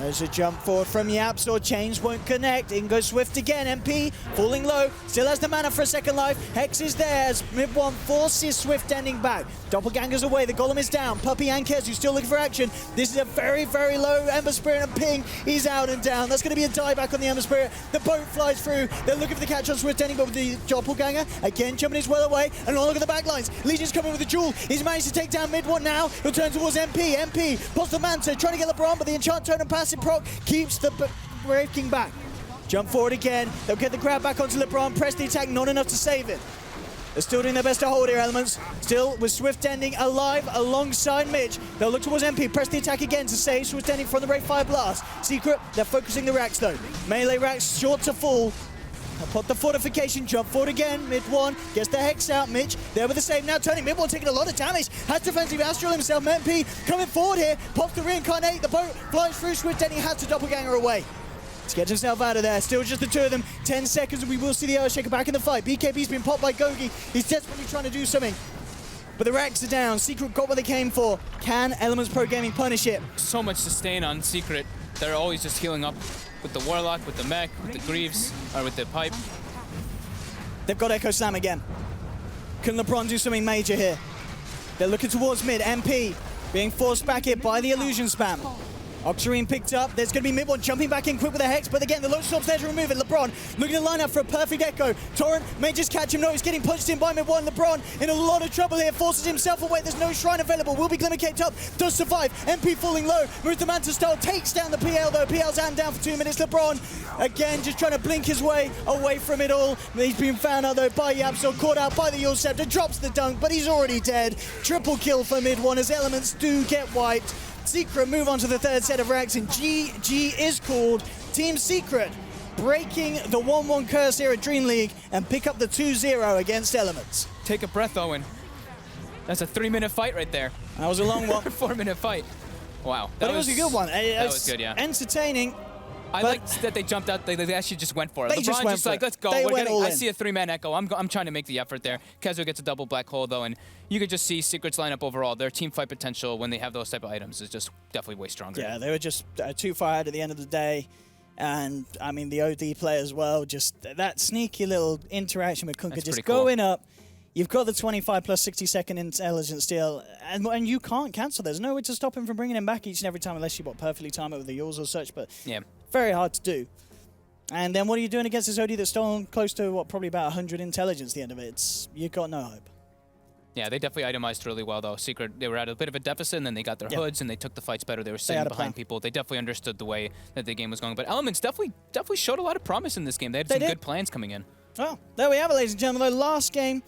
There's a jump forward from Yapzor. Chains won't connect. In goes Swift again. MP falling low. Still has the mana for a second life. Hex is there as mid-1 forces Swift ending back. Doppelganger's away. The Golem is down. Puppey and Kezu still looking for action. This is a very, very low Ember Spirit, and Ping is out and down. That's going to be a dieback on the Ember Spirit. The boat flies through. They're looking for the catch on Swift ending, but with the Doppelganger again jumping his well away. And look at the back lines. Legion's coming with a jewel. He's managed to take down mid-1 now. He'll turn towards MP. MP pops the Manta, trying to get LeBron, but the Enchant Totem passive proc keeps the breaking back. Jump forward again. They'll get the grab back onto LeBron. Press the attack, not enough to save it. They're still doing their best to hold here, Elements. Still with Swift ending alive alongside Mitch. They'll look towards MP. Press the attack again to save Swift ending from the Ray Fire Blast. Secret, they're focusing the racks though. Melee racks short to fall. They'll put the fortification, jump forward again. Mid-1 gets the Hex out. Mitch there with the save now. Turning mid-1 taking a lot of damage. Has defensive Astral himself. MP coming forward here. Pops the reincarnate. The boat flies through. Swift ending has to Doppelganger away. To get himself out of there. Still just the two of them. 10 seconds and we will see the Earthshaker back in the fight. BKB's been popped by Gogi. He's desperately trying to do something. But the racks are down. Secret got what they came for. Can Elements Pro Gaming punish it? So much sustain on Secret. They're always just healing up with the Warlock, with the Mech, with the Greaves, or with the Pipe. They've got Echo Slam again. Can LeBron do something major here? They're looking towards mid. MP being forced back here by the illusion spam. Octarine picked up. There's going to be mid-1 jumping back in quick with a Hex, but again, the low stop's there to remove it. LeBron looking to line up for a perfect Echo. Torrent may just catch him. No, he's getting punched in by mid-1. LeBron in a lot of trouble here. Forces himself away. There's no Shrine available. Will be Glimmer caked up. Does survive. MP falling low. Moves the Manta style. Takes down the PL though. PL's hand down for 2 minutes. LeBron again just trying to blink his way away from it all. He's been found out though by Yapzor. Caught out by the Yule Scepter. Drops the dunk, but he's already dead. Triple kill for mid-1 as Elements do get wiped. Secret move on to the third set of racks, and GG is called. Team Secret breaking the 1-1 curse here at DreamLeague and pick up the 2-0 against Elements. Take a breath, Owen. That's a 3-minute fight right there. That was a long one. 4-minute fight. Wow. But it was a good one. That was good, yeah. Entertaining. I liked that they jumped out. They actually just went for it. They just went just for like, it. let's go. I see a 3-man Echo. I'm trying to make the effort there. Kezu gets a double black hole though, and you could just see Secret's lineup overall. Their team fight potential when they have those type of items is just definitely way stronger. Yeah, they were just too far out at the end of the day. And I mean, the OD play as well. Just that sneaky little interaction with Kunkka, just going up. You've got the 25 plus 60-second intelligence steal, and you can't cancel. There's no way to stop him from bringing him back each and every time unless you perfectly time it with the Yules or such, but yeah, very hard to do. And then what are you doing against this OD that's stolen close to, what, probably about 100 intelligence at the end of it? You've got no hope. Yeah, they definitely itemized really well, though. Secret, they were at a bit of a deficit, and then they got their hoods, and they took the fights better. They were sitting behind people. They definitely understood the way that the game was going. But Elements definitely showed a lot of promise in this game. They had some good plans coming in. Well, there we have it, ladies and gentlemen. The last game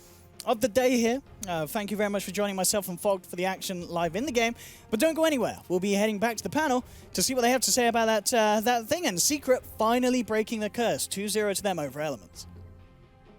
of the day here. Thank you very much for joining myself and Fog for the action live in the game. But don't go anywhere. We'll be heading back to the panel to see what they have to say about that thing. And Secret finally breaking the curse. 2-0 to them over Elements.